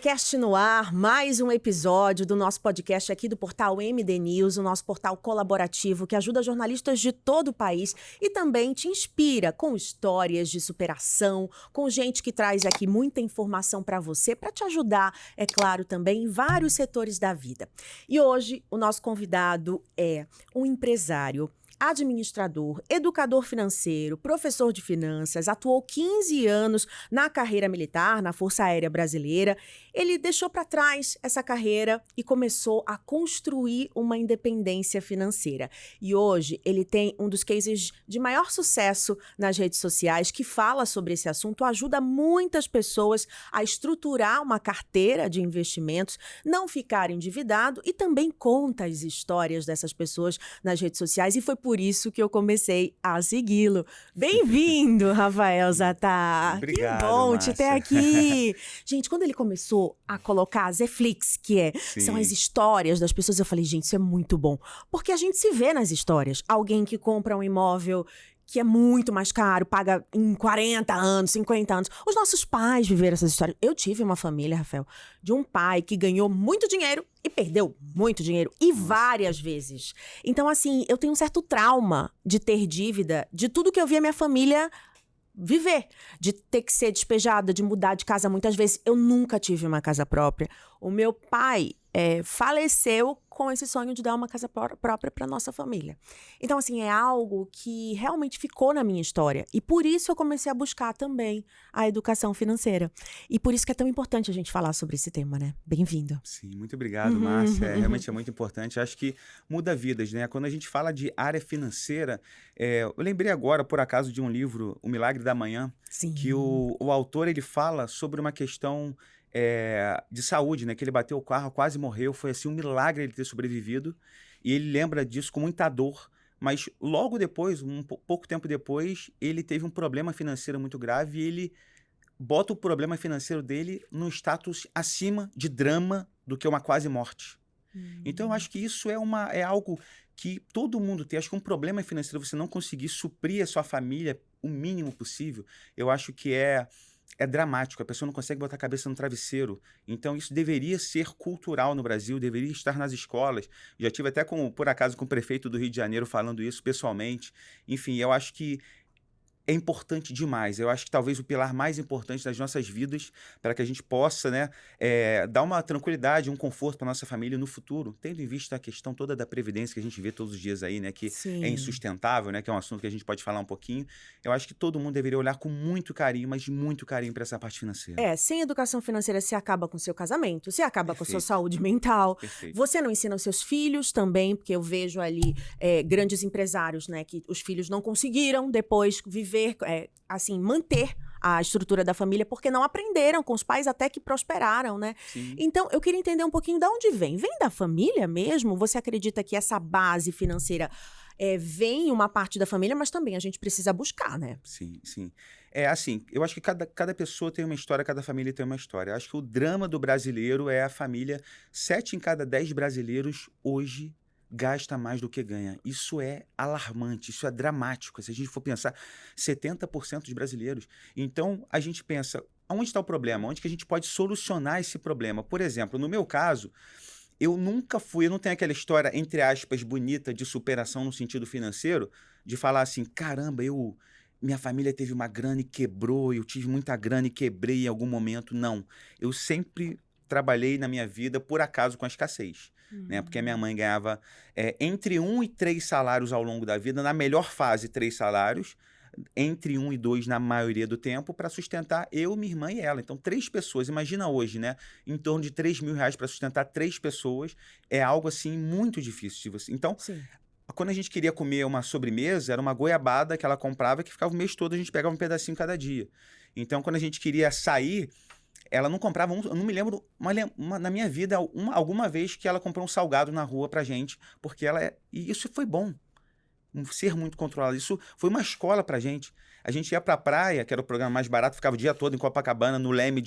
MD no ar, mais um episódio do nosso podcast aqui do portal MD News, o nosso portal colaborativo que ajuda jornalistas de todo o país e também te inspira com histórias de superação, com gente que traz aqui muita informação para você, para te ajudar, é claro, também em vários setores da vida. E hoje o nosso convidado é um empresário, administrador, educador financeiro, professor de finanças, atuou 15 anos na carreira militar, na Força Aérea Brasileira. Ele deixou para trás essa carreira e começou a construir uma independência financeira. E hoje ele tem um dos cases de maior sucesso nas redes sociais que fala sobre esse assunto, ajuda muitas pessoas a estruturar uma carteira de investimentos, não ficar endividado e também conta as histórias dessas pessoas nas redes sociais e foi por isso que eu comecei a segui-lo. Bem-vindo, Rafael Zattar. Obrigado, que bom Márcia. te ter aqui. Gente, quando ele começou a colocar as Zflix, são as histórias das pessoas, eu falei, gente, isso é muito bom. Porque a gente se vê nas histórias. Alguém que compra um imóvel que é muito mais caro, paga em 40 anos, 50 anos. Os nossos pais viveram essas histórias. Eu tive uma família, Rafael, de um pai que ganhou muito dinheiro e perdeu muito dinheiro, e várias vezes. Então, assim, eu tenho um certo trauma de ter dívida, de tudo que eu vi a minha família viver, de ter que ser despejada, de mudar de casa muitas vezes. Eu nunca tive uma casa própria. O meu pai faleceu com esse sonho de dar uma casa própria para nossa família. Então, assim, é algo que realmente ficou na minha história. E por isso eu comecei a buscar também a educação financeira. E por isso que é tão importante a gente falar sobre esse tema, né? Bem-vindo. Sim, muito obrigado, Márcia. Realmente é muito importante. Acho que muda vidas, né? Quando a gente fala de área financeira, eu lembrei agora, por acaso, de um livro, O Milagre da Manhã, Sim. que o autor ele fala sobre uma questão de saúde, né? Que ele bateu o carro, quase morreu, foi assim um milagre ele ter sobrevivido, e ele lembra disso com muita dor, mas logo depois, pouco tempo depois, ele teve um problema financeiro muito grave e ele bota o problema financeiro dele num status acima de drama do que uma quase morte. Então, eu acho que isso é algo que todo mundo tem. Acho que um problema financeiro, você não conseguir suprir a sua família o mínimo possível, eu acho que é dramático, a pessoa não consegue botar a cabeça no travesseiro. Então, isso deveria ser cultural no Brasil, deveria estar nas escolas. Já tive até, por acaso, com o prefeito do Rio de Janeiro falando isso pessoalmente. Enfim, eu acho que é importante demais. Eu acho que talvez o pilar mais importante das nossas vidas para que a gente possa, né, dar uma tranquilidade, um conforto para nossa família no futuro, tendo em vista a questão toda da previdência que a gente vê todos os dias aí, né, que Sim. é insustentável, né, que é um assunto que a gente pode falar um pouquinho. Eu acho que todo mundo deveria olhar com muito carinho, mas muito carinho para essa parte financeira. Sem educação financeira, você acaba com o seu casamento, você acaba com a sua Perfeito. saúde mental. Perfeito. Você não ensina os seus filhos também, porque eu vejo ali grandes empresários, né, que os filhos não conseguiram depois viver, assim, manter a estrutura da família, porque não aprenderam com os pais até que prosperaram, né? Sim. Então, eu queria entender um pouquinho de onde vem. Vem da família mesmo? Você acredita que essa base financeira vem uma parte da família, mas também a gente precisa buscar, né? Sim, sim. Assim, eu acho que cada pessoa tem uma história, cada família tem uma história. Eu acho que o drama do brasileiro é a família. 7 em cada 10 brasileiros hoje gasta mais do que ganha. Isso é alarmante, isso é dramático. Se a gente for pensar, 70% dos brasileiros. Então, a gente pensa, onde está o problema? Onde que a gente pode solucionar esse problema? Por exemplo, no meu caso, eu não tenho aquela história, entre aspas, bonita de superação no sentido financeiro, de falar assim, caramba, minha família teve uma grana e quebrou, eu tive muita grana e quebrei em algum momento. Não, eu sempre trabalhei na minha vida, por acaso, com a escassez. Né? Porque a minha mãe ganhava entre 1 e 3 salários ao longo da vida, na melhor fase, 3 salários, entre 1 e 2 na maioria do tempo, para sustentar eu, minha irmã e ela. Então, 3 pessoas, imagina hoje, né? Em torno de R$3.000 para sustentar 3 pessoas, é algo assim muito difícil de você. Então, Sim. quando a gente queria comer uma sobremesa, era uma goiabada que ela comprava, que ficava o mês todo, a gente pegava um pedacinho cada dia. Então, quando a gente queria sair, ela não comprava, eu não me lembro na minha vida alguma vez que ela comprou um salgado na rua pra gente, porque e isso foi bom. Um ser muito controlado. Isso foi uma escola pra gente. A gente ia pra praia, que era o programa mais barato, ficava o dia todo em Copacabana, no Leme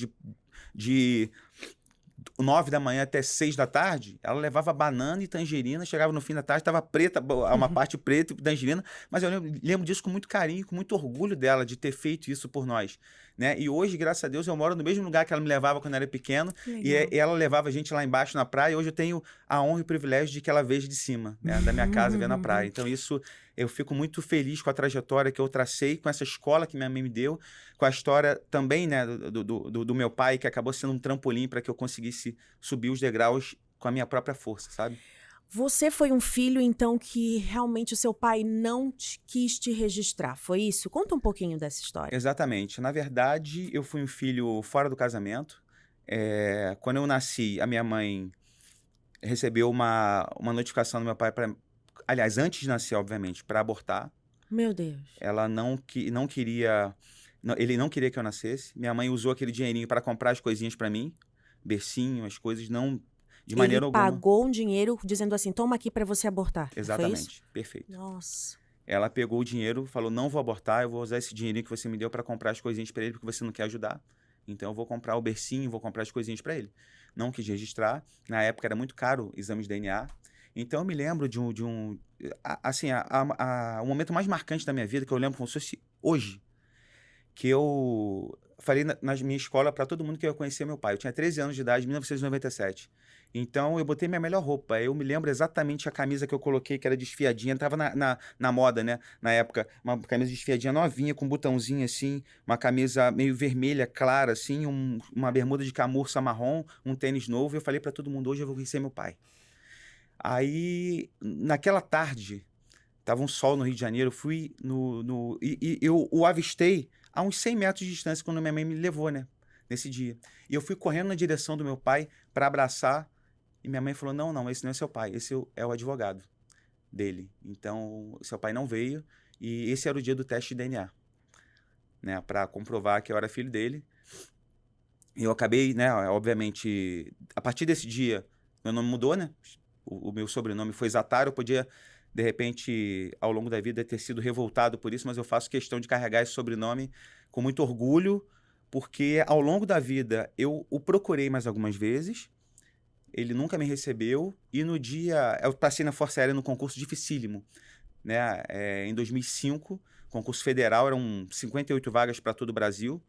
9 da manhã até 6 da tarde, ela levava banana e tangerina, chegava no fim da tarde, estava preta, uma parte preta e tangerina, mas eu lembro disso com muito carinho, com muito orgulho dela de ter feito isso por nós, né? E hoje, graças a Deus, eu moro no mesmo lugar que ela me levava quando eu era pequeno, e ela levava a gente lá embaixo na praia, e hoje eu tenho a honra e o privilégio de que ela veja de cima, né? Da minha casa, vendo a praia. Então isso, eu fico muito feliz com a trajetória que eu tracei, com essa escola que minha mãe me deu, com a história também, né, do meu pai, que acabou sendo um trampolim para que eu conseguisse subir os degraus com a minha própria força, sabe? Você foi um filho, então, que realmente o seu pai não quis te registrar, foi isso? Conta um pouquinho dessa história. Exatamente. Na verdade, eu fui um filho fora do casamento. Quando eu nasci, a minha mãe recebeu uma notificação do meu pai para... Aliás, antes de nascer, obviamente, para abortar. Meu Deus. Ela não queria... Ele não queria que eu nascesse. Minha mãe usou aquele dinheirinho para comprar as coisinhas para mim. Bercinho, as coisas, não... De maneira Ele alguma. pagou um dinheiro dizendo assim, toma aqui para você abortar. Exatamente. Foi isso? Perfeito. Nossa. Ela pegou o dinheiro, falou, não vou abortar, eu vou usar esse dinheirinho que você me deu para comprar as coisinhas para ele, porque você não quer ajudar. Então eu vou comprar o bercinho, vou comprar as coisinhas para ele. Não quis registrar. Na época era muito caro exames de DNA. Então eu me lembro o momento mais marcante da minha vida, que eu lembro como se fosse hoje, que eu falei na minha escola para todo mundo que eu conhecia meu pai. Eu tinha 13 anos de idade, em 1997. Então, eu botei minha melhor roupa. Eu me lembro exatamente a camisa que eu coloquei, que era desfiadinha. Tava na moda, né? Na época, uma camisa desfiadinha novinha, com um botãozinho assim, uma camisa meio vermelha, clara, assim, uma bermuda de camurça marrom, um tênis novo. E eu falei para todo mundo, hoje eu vou conhecer meu pai. Aí, naquela tarde, tava um sol no Rio de Janeiro, eu fui e eu o avistei a uns 100 metros de distância quando minha mãe me levou, né? Nesse dia. E eu fui correndo na direção do meu pai para abraçar. E minha mãe falou, não, esse não é seu pai, esse é o advogado dele. Então, seu pai não veio e esse era o dia do teste de DNA, né, para comprovar que eu era filho dele. E eu acabei, né, obviamente, a partir desse dia, meu nome mudou, né, o meu sobrenome foi Zataro, eu podia, de repente, ao longo da vida, ter sido revoltado por isso, mas eu faço questão de carregar esse sobrenome com muito orgulho, porque ao longo da vida eu o procurei mais algumas vezes, ele nunca me recebeu, e no dia... Eu passei na Força Aérea num concurso dificílimo, né? Em 2005, concurso federal, eram 58 vagas para todo o Brasil.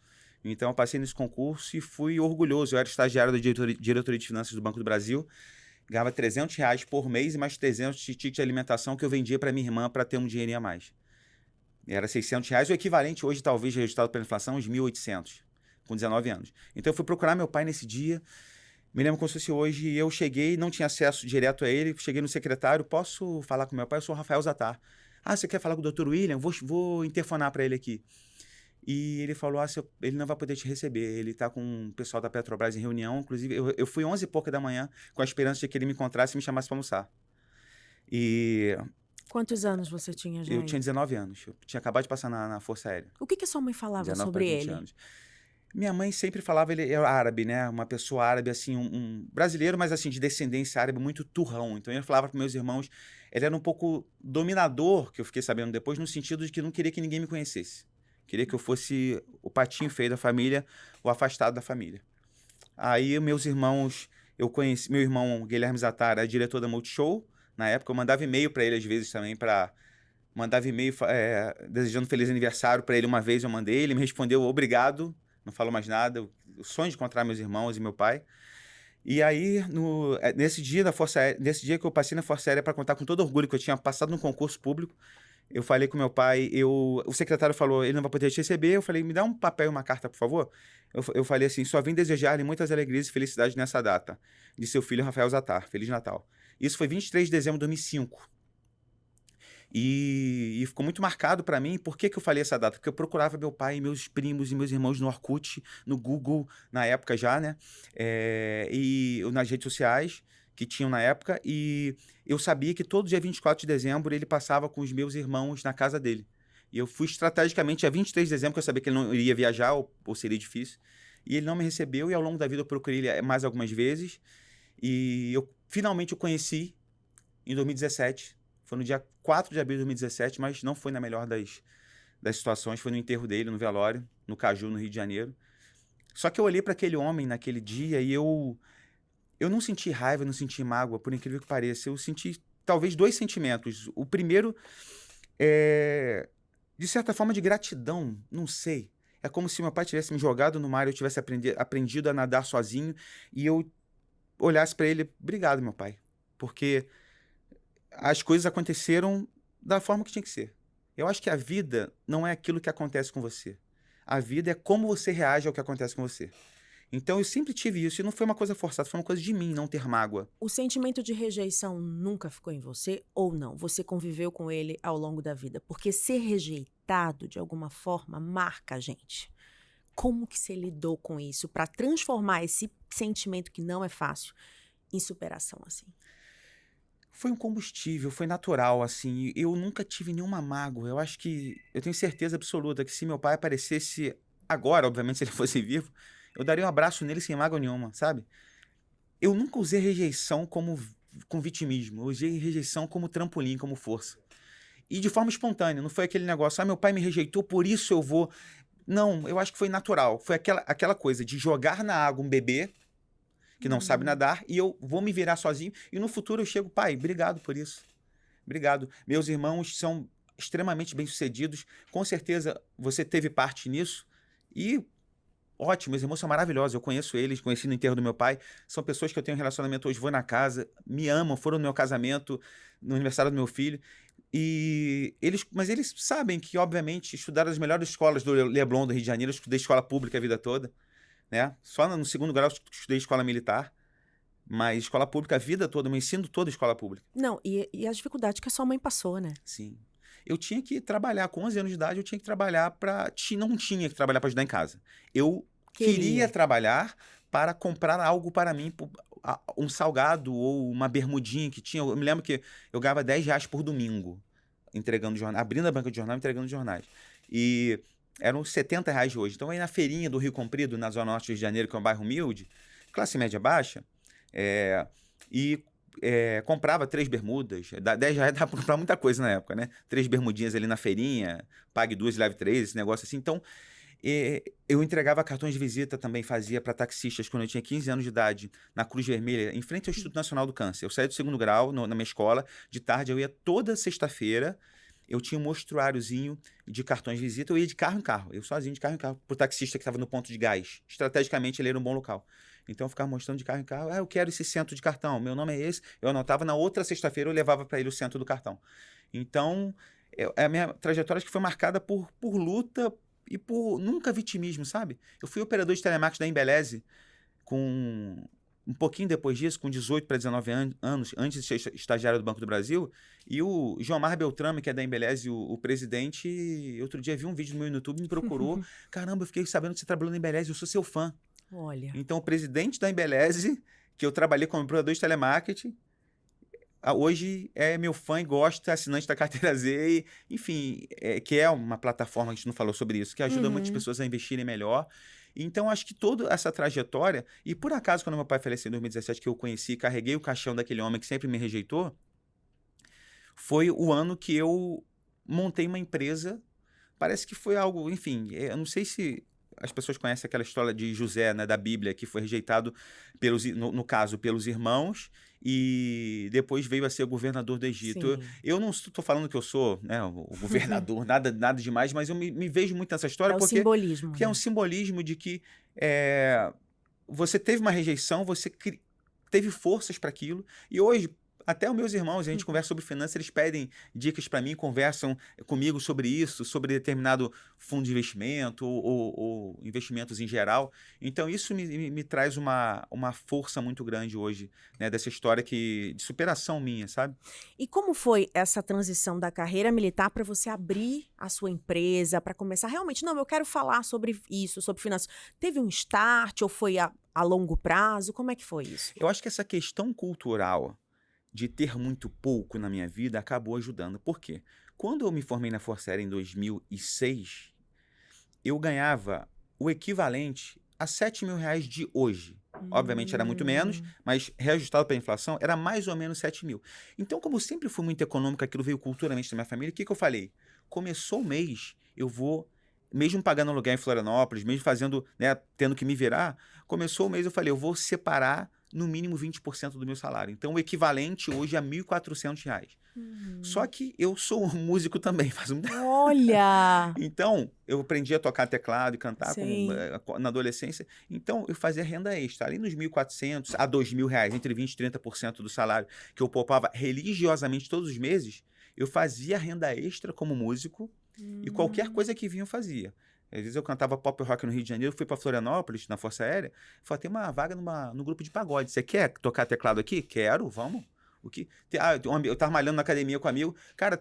Então, eu passei nesse concurso e fui orgulhoso. Eu era estagiário da diretoria de finanças do Banco do Brasil, ganhava R$300 por mês e mais 300 de ticket de alimentação que eu vendia para minha irmã para ter um dinheirinho a mais. Era R$600, o equivalente hoje, talvez, registrado pela inflação, uns 1.800, com 19 anos. Então, eu fui procurar meu pai nesse dia. Me lembro como se fosse hoje, eu cheguei, não tinha acesso direto a ele, cheguei no secretário, posso falar com meu pai? Eu sou o Rafael Zattar. Ah, você quer falar com o Dr. William? Vou interfonar para ele aqui. E ele falou, ele não vai poder te receber, ele está com o pessoal da Petrobras em reunião, inclusive eu fui 11 e pouca da manhã com a esperança de que ele me encontrasse e me chamasse para almoçar. E... Quantos anos você tinha já? Eu tinha 19 anos, eu tinha acabado de passar na Força Aérea. O que a sua mãe falava sobre ele? Anos. Minha mãe sempre falava, ele é árabe, né? Uma pessoa árabe, assim, um brasileiro, mas assim, de descendência árabe, muito turrão. Então ele falava para meus irmãos, ele era um pouco dominador, que eu fiquei sabendo depois, no sentido de que não queria que ninguém me conhecesse. Queria que eu fosse o patinho feio da família, o afastado da família. Aí meus irmãos, eu conheci, meu irmão Guilherme Zattar era diretor da Multishow. Na época eu mandava e-mail para ele às vezes também, mandava e-mail desejando feliz aniversário para ele uma vez, eu mandei, ele me respondeu obrigado. Não falo mais nada, o sonho de encontrar meus irmãos e meu pai. E aí, nesse dia que eu passei na Força Aérea para contar com todo orgulho que eu tinha passado num concurso público, eu falei com meu pai, o secretário falou, ele não vai poder te receber, eu falei, me dá um papel e uma carta, por favor. Eu falei assim, só vim desejar-lhe muitas alegrias e felicidades nessa data, de seu filho Rafael Zattar, Feliz Natal. Isso foi 23 de dezembro de 2005. E ficou muito marcado para mim. Por que eu falei essa data? Porque eu procurava meu pai, e meus primos e meus irmãos no Orkut, no Google, na época já, né? E nas redes sociais que tinham na época. E eu sabia que todo dia 24 de dezembro ele passava com os meus irmãos na casa dele. E eu fui estrategicamente a 23 de dezembro, porque eu sabia que ele não iria viajar ou seria difícil. E ele não me recebeu, e ao longo da vida eu procurei ele mais algumas vezes. E finalmente eu conheci em 2017. Foi no dia 4 de abril de 2017, mas não foi na melhor das situações. Foi no enterro dele, no velório, no Caju, no Rio de Janeiro. Só que eu olhei para aquele homem naquele dia e eu eu não senti raiva, não senti mágoa, por incrível que pareça. Eu senti talvez 2 sentimentos. O primeiro é, de certa forma, de gratidão, não sei. É como se meu pai tivesse me jogado no mar e eu tivesse aprendido a nadar sozinho e eu olhasse para ele, obrigado, meu pai, porque as coisas aconteceram da forma que tinha que ser. Eu acho que a vida não é aquilo que acontece com você. A vida é como você reage ao que acontece com você. Então eu sempre tive isso e não foi uma coisa forçada, foi uma coisa de mim não ter mágoa. O sentimento de rejeição nunca ficou em você ou não? Você conviveu com ele ao longo da vida? Porque ser rejeitado, de alguma forma, marca a gente. Como que você lidou com isso para transformar esse sentimento que não é fácil em superação, assim? Foi um combustível, foi natural, assim. Eu nunca tive nenhuma mágoa. Eu acho que, eu tenho certeza absoluta que se meu pai aparecesse agora, obviamente, se ele fosse vivo, eu daria um abraço nele sem mágoa nenhuma, sabe? Eu nunca usei rejeição com vitimismo. Eu usei rejeição como trampolim, como força. E de forma espontânea, não foi aquele negócio, meu pai me rejeitou, por isso eu vou. Não, eu acho que foi natural. Foi aquela coisa de jogar na água um bebê que não sabe Uhum. nadar e eu vou me virar sozinho. E no futuro eu chego, pai, obrigado por isso. Obrigado. Meus irmãos são extremamente bem-sucedidos. Com certeza você teve parte nisso. E ótimo, meus irmãos são maravilhosos. Eu conheço eles, conheci no enterro do meu pai. São pessoas que eu tenho um relacionamento hoje, vou na casa, me amam, foram no meu casamento, no aniversário do meu filho. Mas eles sabem que, obviamente, estudaram as melhores escolas do Leblon, do Rio de Janeiro. Eu estudei escola pública a vida toda, né? Só no segundo grau eu estudei escola militar, mas escola pública a vida toda, eu me ensino toda escola pública. Não, e a dificuldade que a sua mãe passou, né? Sim. Eu tinha que trabalhar, com 11 anos de idade, eu tinha que trabalhar para. Não tinha que trabalhar para ajudar em casa. Eu queria Queria. trabalhar para comprar algo para mim, um salgado ou uma bermudinha que tinha. Eu me lembro que eu ganhava R$ 10 por domingo, entregando jornal, abrindo a banca de jornal e entregando jornais. E eram R$ 70 de hoje. Então, aí na feirinha do Rio Comprido, na Zona Norte do Rio de Janeiro, que é um bairro humilde, classe média baixa, é, e comprava 3 bermudas, R$ 10 dava pra comprar muita coisa na época, né? 3 bermudinhas ali na feirinha, pague 2 e leve 3, esse negócio assim. Então, eu entregava cartões de visita também, fazia para taxistas quando eu tinha 15 anos de idade, na Cruz Vermelha, em frente ao Instituto Nacional do Câncer. Eu saía do segundo grau na minha escola, de tarde eu ia toda sexta-feira, eu tinha um mostruáriozinho de cartões de visita, eu ia de carro em carro, eu sozinho de carro em carro, pro taxista que estava no ponto de gás. Estrategicamente ele era um bom local. Então eu ficava mostrando de carro em carro, eu quero esse cento de cartão, meu nome é esse, eu anotava, na outra sexta-feira eu levava para ele o cento do cartão. Então, a minha trajetória acho que foi marcada por luta e por nunca vitimismo, sabe? Eu fui operador de telemarketing da Embeleze com um pouquinho depois disso, com 18 para 19 anos, antes de ser estagiário do Banco do Brasil, e o Gilmar Beltrame, que é da Embeleze, o presidente, outro dia viu um vídeo no meu YouTube, me procurou, caramba, eu fiquei sabendo que você trabalhou na Embeleze, eu sou seu fã. Olha. Então, o presidente da Embeleze, que eu trabalhei como operador de telemarketing, hoje é meu fã e gosta, assinante da Carteira Z, enfim, que é uma plataforma, a gente não falou sobre isso, que ajuda muitas pessoas a investirem melhor. Então, acho que toda essa trajetória, e por acaso, quando meu pai faleceu em 2017, que eu conheci, carreguei o caixão daquele homem que sempre me rejeitou, foi o ano que eu montei uma empresa. Parece que foi algo, enfim, eu não sei se as pessoas conhecem aquela história de José, né, da Bíblia, que foi rejeitado, no caso, pelos irmãos, e depois veio a ser governador do Egito. Sim. Eu não estou falando que eu sou, né, o governador, nada demais, mas eu me vejo muito nessa história É o porque simbolismo, é um né? simbolismo de que você teve uma rejeição, você teve forças para aquilo, e hoje até os meus irmãos, a gente conversa sobre finanças, eles pedem dicas para mim, conversam comigo sobre isso, sobre determinado fundo de investimento ou investimentos em geral. Então, isso me traz uma força muito grande hoje, né, dessa história de superação minha, sabe? E como foi essa transição da carreira militar para você abrir a sua empresa, para começar realmente, não, eu quero falar sobre isso, sobre finanças. Teve um start ou foi a longo prazo? Como é que foi isso? Eu acho que essa questão cultural de ter muito pouco na minha vida acabou ajudando. Por quê? Quando eu me formei na Força Aérea em 2006, eu ganhava o equivalente a R$ 7.000 de hoje. Obviamente era muito menos, mas reajustado pela inflação, era mais ou menos 7 mil. Então, como eu sempre fui muito econômico, aquilo veio culturalmente da minha família, o que eu falei? Começou o mês, eu vou, mesmo pagando aluguel em Florianópolis, mesmo fazendo, né, tendo que me virar, começou o mês, eu falei, eu vou separar no mínimo 20% do meu salário. Então, o equivalente hoje a R$ 1.400. Só que eu sou um músico também, faz um... Olha! Então, eu aprendi a tocar teclado e cantar Sim. na adolescência. Então, eu fazia renda extra. Ali nos 1.400 a R$ 2.000, entre 20% e 30% do salário, que eu poupava religiosamente todos os meses, eu fazia renda extra como músico e qualquer coisa que vinha eu fazia. Às vezes eu cantava pop rock no Rio de Janeiro, fui para Florianópolis, na Força Aérea, falei, tem uma vaga no grupo de pagode. Você quer tocar teclado aqui? Quero, vamos. O que? Eu tava malhando na academia com um amigo. Cara,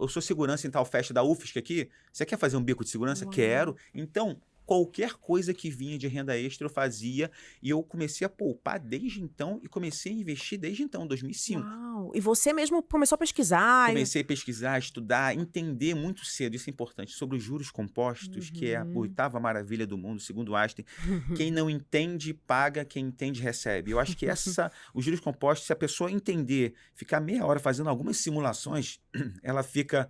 eu sou segurança em tal festa da UFSC aqui. Você quer fazer um bico de segurança? Uau. Quero. Então, qualquer coisa que vinha de renda extra eu fazia. E eu comecei a poupar desde então e comecei a investir desde então, 2005. Uau! E você mesmo começou a pesquisar? Comecei a pesquisar, estudar, entender muito cedo, isso é importante, sobre os juros compostos, que é a oitava maravilha do mundo, segundo Einstein. Quem não entende, paga, quem entende, recebe. Eu acho que os juros compostos, se a pessoa entender, ficar meia hora fazendo algumas simulações, ela fica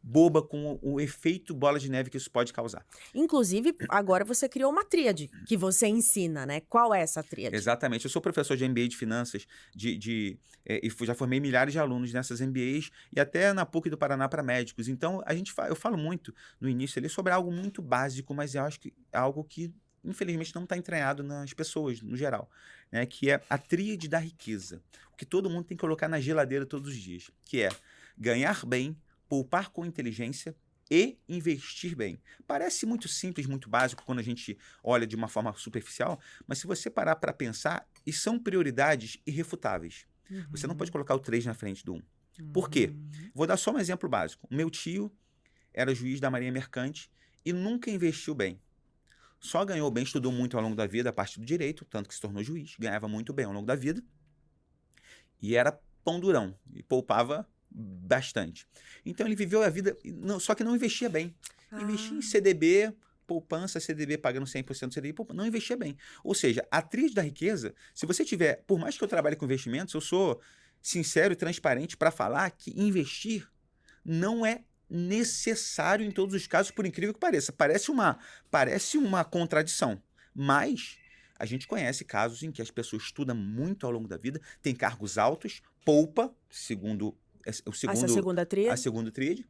boba com o efeito bola de neve que isso pode causar. Inclusive, agora você criou uma tríade que você ensina, né? Qual é essa tríade? Exatamente. Eu sou professor de MBA de finanças e já formei milhares de alunos nessas MBAs e até na PUC do Paraná para médicos. Então, eu falo muito no início ali sobre algo muito básico, mas eu acho que é algo que, infelizmente, não está entranhado nas pessoas, no geral, né? Que é a tríade da riqueza. O que todo mundo tem que colocar na geladeira todos os dias, que é ganhar bem, poupar com inteligência e investir bem. Parece muito simples, muito básico quando a gente olha de uma forma superficial, mas se você parar para pensar, e são prioridades irrefutáveis. Você não pode colocar o 3 na frente do 1. Por quê? Vou dar só um exemplo básico. O meu tio era juiz da Marinha Mercante e nunca investiu bem. Só ganhou bem, estudou muito ao longo da vida a parte do direito, tanto que se tornou juiz, ganhava muito bem ao longo da vida e era pão durão e poupava bastante. Então ele viveu a vida, só que não investia bem. Investia em CDB, poupança, CDB pagando 100% do CDB, não investia bem. Ou seja, a tríade da riqueza, se você tiver, por mais que eu trabalhe com investimentos, eu sou sincero e transparente para falar que investir não é necessário em todos os casos, por incrível que pareça. Parece uma contradição, mas a gente conhece casos em que as pessoas estudam muito ao longo da vida, têm cargos altos, poupa, segundo Essa segunda a tríade? segunda tríade,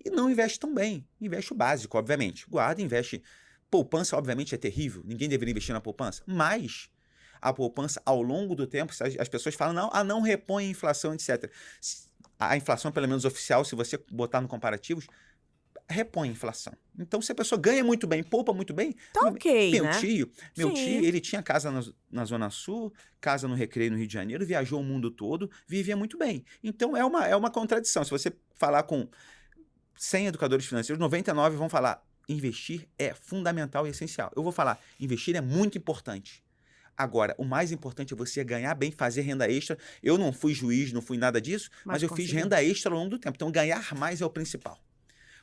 e não investe tão bem. Investe o básico, obviamente. Guarda, investe. Poupança, obviamente, é terrível. Ninguém deveria investir na poupança. Mas a poupança, ao longo do tempo, as pessoas falam, não repõe a inflação, etc. A inflação, pelo menos oficial, se você botar no comparativos, repõe a inflação. Então, se a pessoa ganha muito bem, poupa muito bem... Tá ok, meu né? tio, Sim. ele tinha casa na Zona Sul, casa no Recreio, no Rio de Janeiro, viajou o mundo todo, vivia muito bem. Então, é uma contradição. Se você falar com 100 educadores financeiros, 99 vão falar, investir é fundamental e essencial. Eu vou falar, investir é muito importante. Agora, o mais importante é você ganhar bem, fazer renda extra. Eu não fui juiz, não fui nada disso, mas eu fiz renda extra ao longo do tempo. Então, ganhar mais é o principal.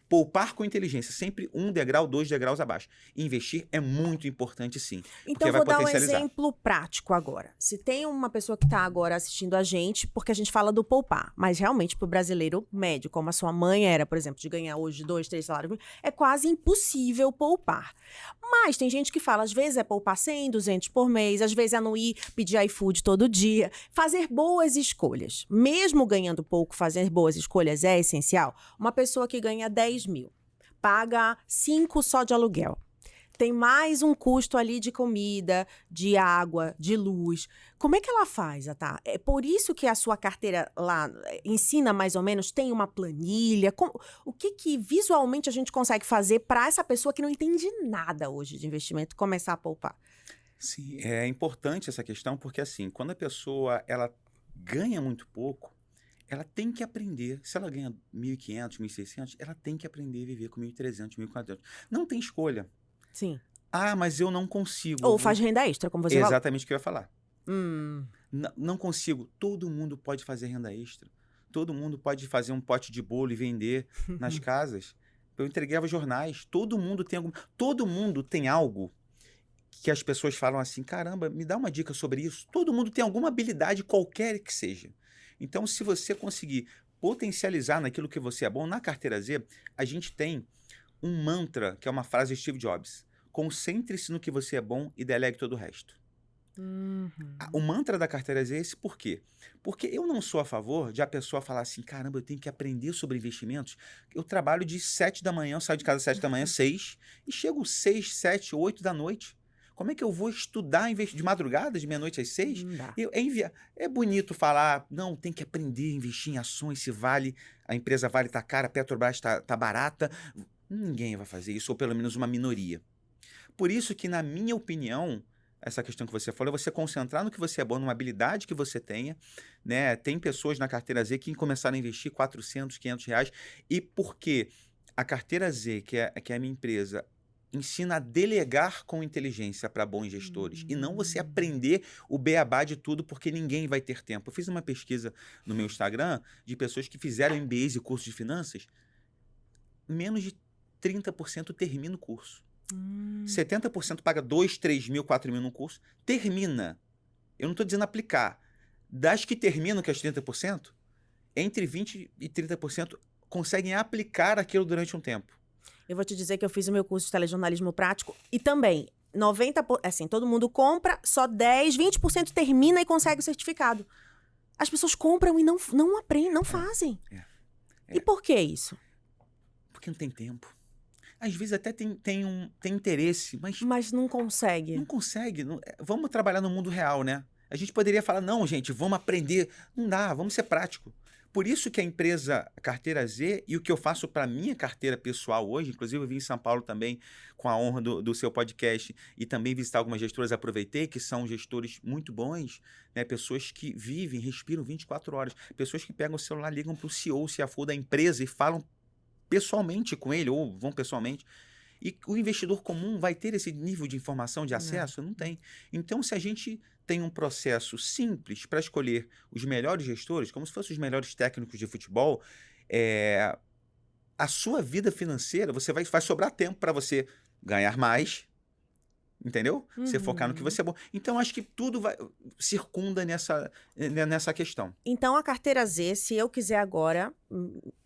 Poupar com inteligência, sempre 1 degrau, 2 degraus abaixo. Investir é muito importante, sim. Então, vai vou dar um potencializar. exemplo prático agora. Se tem uma pessoa que está agora assistindo a gente, porque a gente fala do poupar, mas realmente para o brasileiro médio, como a sua mãe era, por exemplo, de ganhar hoje 2, 3 salários, é quase impossível poupar. Mas tem gente que fala, às vezes é poupar 100, 200 por mês, às vezes é não ir pedir iFood todo dia. Fazer boas escolhas. Mesmo ganhando pouco, fazer boas escolhas é essencial. Uma pessoa que ganha 10 mil, paga 5 só de aluguel. Tem mais um custo ali de comida, de água, de luz. Como é que ela faz, Atá? É por isso que a sua carteira lá ensina mais ou menos, tem uma planilha? O que visualmente a gente consegue fazer para essa pessoa que não entende nada hoje de investimento começar a poupar? Sim, é importante essa questão porque, assim, quando a pessoa ela ganha muito pouco, ela tem que aprender. Se ela ganha 1.500, 1.600, ela tem que aprender a viver com 1.300, 1.400. Não tem escolha. Sim. Ah, mas eu não consigo. Ou faz renda extra, como você falou. Exatamente o que eu ia falar. Hum. Não consigo. Todo mundo pode fazer renda extra. Todo mundo pode fazer um pote de bolo e vender nas casas. Eu entregava jornais. Todo mundo tem algo que as pessoas falam assim, caramba, me dá uma dica sobre isso. Todo mundo tem alguma habilidade, qualquer que seja. Então, se você conseguir potencializar naquilo que você é bom, na carteira Z, a gente tem um mantra, que é uma frase de Steve Jobs. Concentre-se no que você é bom e delegue todo o resto. O mantra da Carteira Z é esse por quê? Porque eu não sou a favor de a pessoa falar assim, caramba, eu tenho que aprender sobre investimentos. Eu trabalho de 7 da manhã, eu saio de casa às 7 da manhã, 6, e chego 6, 7, 8 da noite. Como é que eu vou estudar de madrugada, de meia-noite às 6? Não dá. É bonito falar, não, tem que aprender a investir em ações, se vale, a empresa Vale tá cara, a Petrobras tá barata. Ninguém vai fazer isso, ou pelo menos uma minoria. Por isso que, na minha opinião, essa questão que você falou, é você concentrar no que você é bom, numa habilidade que você tenha, né? Tem pessoas na Carteira Z que começaram a investir 400, 500 reais, e porque a Carteira Z, que é a minha empresa, ensina a delegar com inteligência para bons gestores, e não você aprender o beabá de tudo, porque ninguém vai ter tempo. Eu fiz uma pesquisa no meu Instagram de pessoas que fizeram MBAs e cursos de finanças, menos de 30% termina o curso. 70% paga 2, 3 mil, 4 mil no curso, termina. Eu não estou dizendo aplicar. Das que terminam, que é os 30%, entre 20% e 30% conseguem aplicar aquilo durante um tempo. Eu vou te dizer que eu fiz o meu curso de telejornalismo prático e também 90%, assim, todo mundo compra, só 10, 20% termina e consegue o certificado. As pessoas compram e não aprendem, não fazem. E por que isso? Porque não tem tempo. Às vezes até tem interesse, mas não consegue. Não consegue. Vamos trabalhar no mundo real, né? A gente poderia falar, não, gente, vamos aprender. Não dá, vamos ser prático. Por isso que a empresa Carteira Z e o que eu faço para minha carteira pessoal hoje, inclusive eu vim em São Paulo também com a honra do seu podcast e também visitar algumas gestoras, aproveitei, que são gestores muito bons, né? Pessoas que vivem, respiram 24 horas. Pessoas que pegam o celular, ligam para o CEO, CFO da empresa e falam pessoalmente com ele, ou vão pessoalmente. E o investidor comum vai ter esse nível de informação, de acesso? Não tem. Então, se a gente tem um processo simples para escolher os melhores gestores, como se fossem os melhores técnicos de futebol, a sua vida financeira, você vai sobrar tempo para você ganhar mais, entendeu? Você focar no que você é bom. Então, acho que tudo circunda nessa questão. Então, a Carteira Z, se eu quiser agora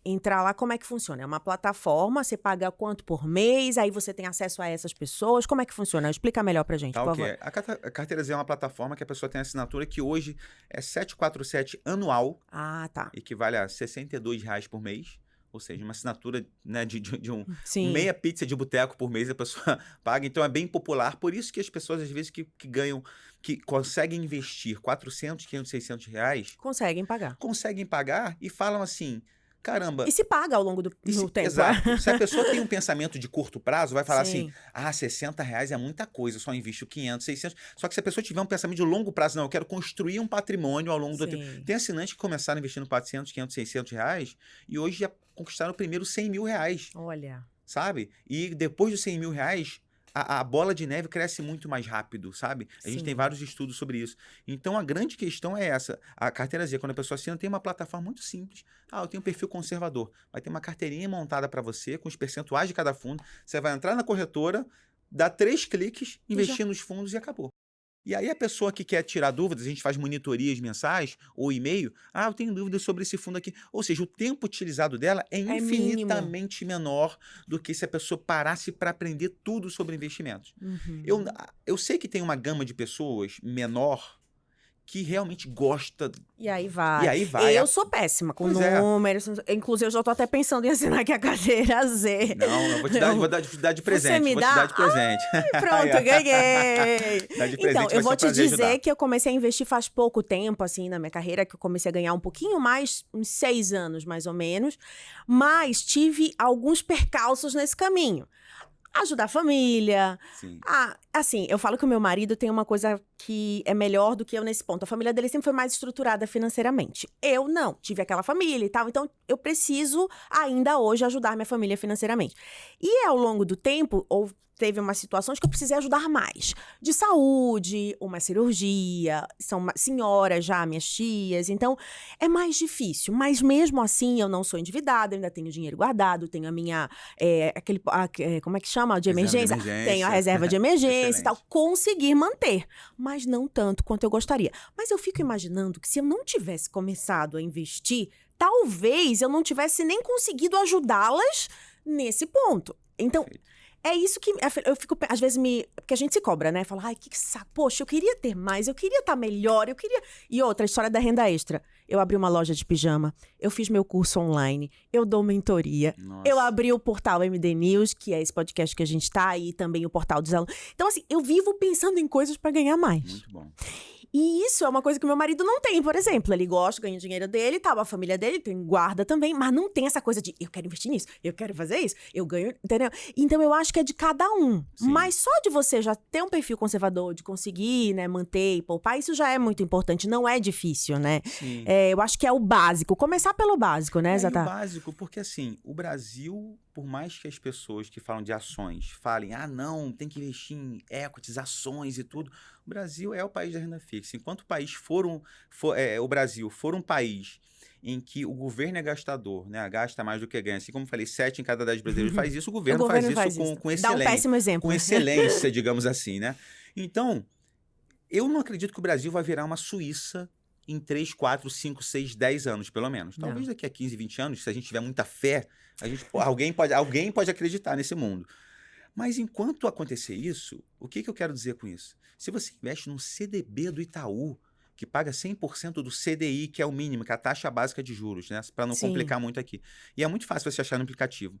entrar lá, como é que funciona? É uma plataforma, você paga quanto por mês, aí você tem acesso a essas pessoas, como é que funciona? Explica melhor pra gente, por favor. A Carteira Z é uma plataforma que a pessoa tem assinatura que hoje é 747 anual. Ah, tá. Equivale a R$62 por mês. Ou seja, uma assinatura, né, de Sim. meia pizza de boteco por mês a pessoa paga. Então, é bem popular. Por isso que as pessoas, às vezes, que ganham, que conseguem investir 400, 500, 600 reais... Conseguem pagar. Conseguem pagar e falam assim, caramba... E se paga ao longo do tempo. Exato. Se a pessoa tem um pensamento de curto prazo, vai falar Sim. assim, R$60 é muita coisa, só invisto 500, 600. Só que se a pessoa tiver um pensamento de longo prazo, não, eu quero construir um patrimônio ao longo do tempo. Tem assinantes que começaram investindo 400, 500, 600 reais e hoje já conquistaram o primeiro 100 mil reais. Olha. Sabe? E depois dos 100 mil reais, a bola de neve cresce muito mais rápido, sabe? A gente tem vários estudos sobre isso. Então, a grande questão é essa. A Carteira Z, quando a pessoa assina, tem uma plataforma muito simples. Eu tenho um perfil conservador. Vai ter uma carteirinha montada para você, com os percentuais de cada fundo. Você vai entrar na corretora, dá 3 cliques, investir nos fundos e acabou. E aí a pessoa que quer tirar dúvidas, a gente faz monitorias mensais ou e-mail, eu tenho dúvidas sobre esse fundo aqui. Ou seja, o tempo utilizado dela é infinitamente menor do que se a pessoa parasse para aprender tudo sobre investimentos. Eu sei que tem uma gama de pessoas menor que realmente gosta. E aí vai. Eu sou péssima com números. Inclusive, eu já tô até pensando em assinar aqui a Carteira Z. Não, eu vou te dar de presente. Você me dá? Vou te dar de presente. Pronto, ganhei. Dá de presente, então, eu vou te dizer ajudar. que eu comecei a investir faz pouco tempo, assim, na minha carreira, que eu comecei a ganhar um pouquinho mais, uns 6 anos, mais ou menos. Mas tive alguns percalços nesse caminho. Ajudar a família. Sim. Assim, eu falo que o meu marido tem uma coisa que é melhor do que eu nesse ponto. A família dele sempre foi mais estruturada financeiramente. Eu não, tive aquela família e tal. Então, eu preciso ainda hoje ajudar minha família financeiramente. E ao longo do tempo, teve umas situações que eu precisei ajudar mais. De saúde, uma cirurgia, são senhoras já, minhas tias. Então, é mais difícil. Mas mesmo assim, eu não sou endividada, eu ainda tenho dinheiro guardado, tenho a minha, como é que chama? De emergência. Tenho a reserva de emergência e tal. Conseguir manter, mas não tanto quanto eu gostaria. Mas eu fico imaginando que se eu não tivesse começado a investir, talvez eu não tivesse nem conseguido ajudá-las nesse ponto. Então, É isso que eu fico, às vezes, porque a gente se cobra, né? Fala, ai, que saco, poxa, eu queria ter mais, eu queria estar melhor, eu queria... E outra, a história da renda extra. Eu abri uma loja de pijama, eu fiz meu curso online, eu dou mentoria, eu Nossa. abri o portal MD News, que é esse podcast que a gente tá, e também o portal dos alunos. Então, assim, eu vivo pensando em coisas pra ganhar mais. Muito bom. E isso é uma coisa que meu marido não tem, por exemplo. Ele gosta, ganha o dinheiro dele e tal, a família dele tem guarda também, mas não tem essa coisa de eu quero investir nisso, eu quero fazer isso, eu ganho, entendeu? Então eu acho que é de cada um. Sim. Mas só de você já ter um perfil conservador, de conseguir, né, manter e poupar, isso já é muito importante, não é difícil, né? Sim. Eu acho que é o básico, começar pelo básico, né, E o Zata? básico, porque assim, o Brasil, por mais que as pessoas que falam de ações falem, ah, não, tem que investir em equities, ações e tudo, o Brasil é o país da renda fixa. Enquanto o país o Brasil for um país em que o governo é gastador, né, gasta mais do que ganha, assim como eu falei, 7 em cada 10 brasileiros faz isso, o governo faz isso com Dá um péssimo exemplo. com excelência, digamos assim, né? Então, eu não acredito que o Brasil vai virar uma Suíça em 3, 4, 5, 6, 10 anos, pelo menos. Talvez daqui a 15, 20 anos, se a gente tiver muita fé, alguém pode acreditar nesse mundo. Mas enquanto acontecer isso, o que eu quero dizer com isso? Se você investe num CDB do Itaú, que paga 100% do CDI, que é o mínimo, que é a taxa básica de juros, né? Para não complicar muito aqui. E é muito fácil você achar no aplicativo.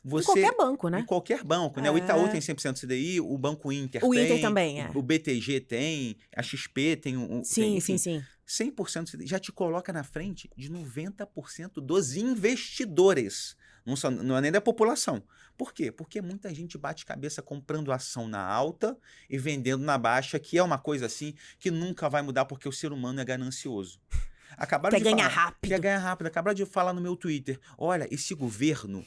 Em qualquer banco, né? Em qualquer banco, né? O Itaú tem 100% do CDI, o Banco Inter tem. O Inter também, o BTG tem, a XP tem. Sim. 100% do CDI já te coloca na frente de 90% dos investidores. Não é nem da população. Por quê? Porque muita gente bate cabeça comprando ação na alta e vendendo na baixa, que é uma coisa assim que nunca vai mudar porque o ser humano é ganancioso. Quer ganhar rápido. Quer ganhar rápido. Acabaram de falar no meu Twitter. Olha, esse governo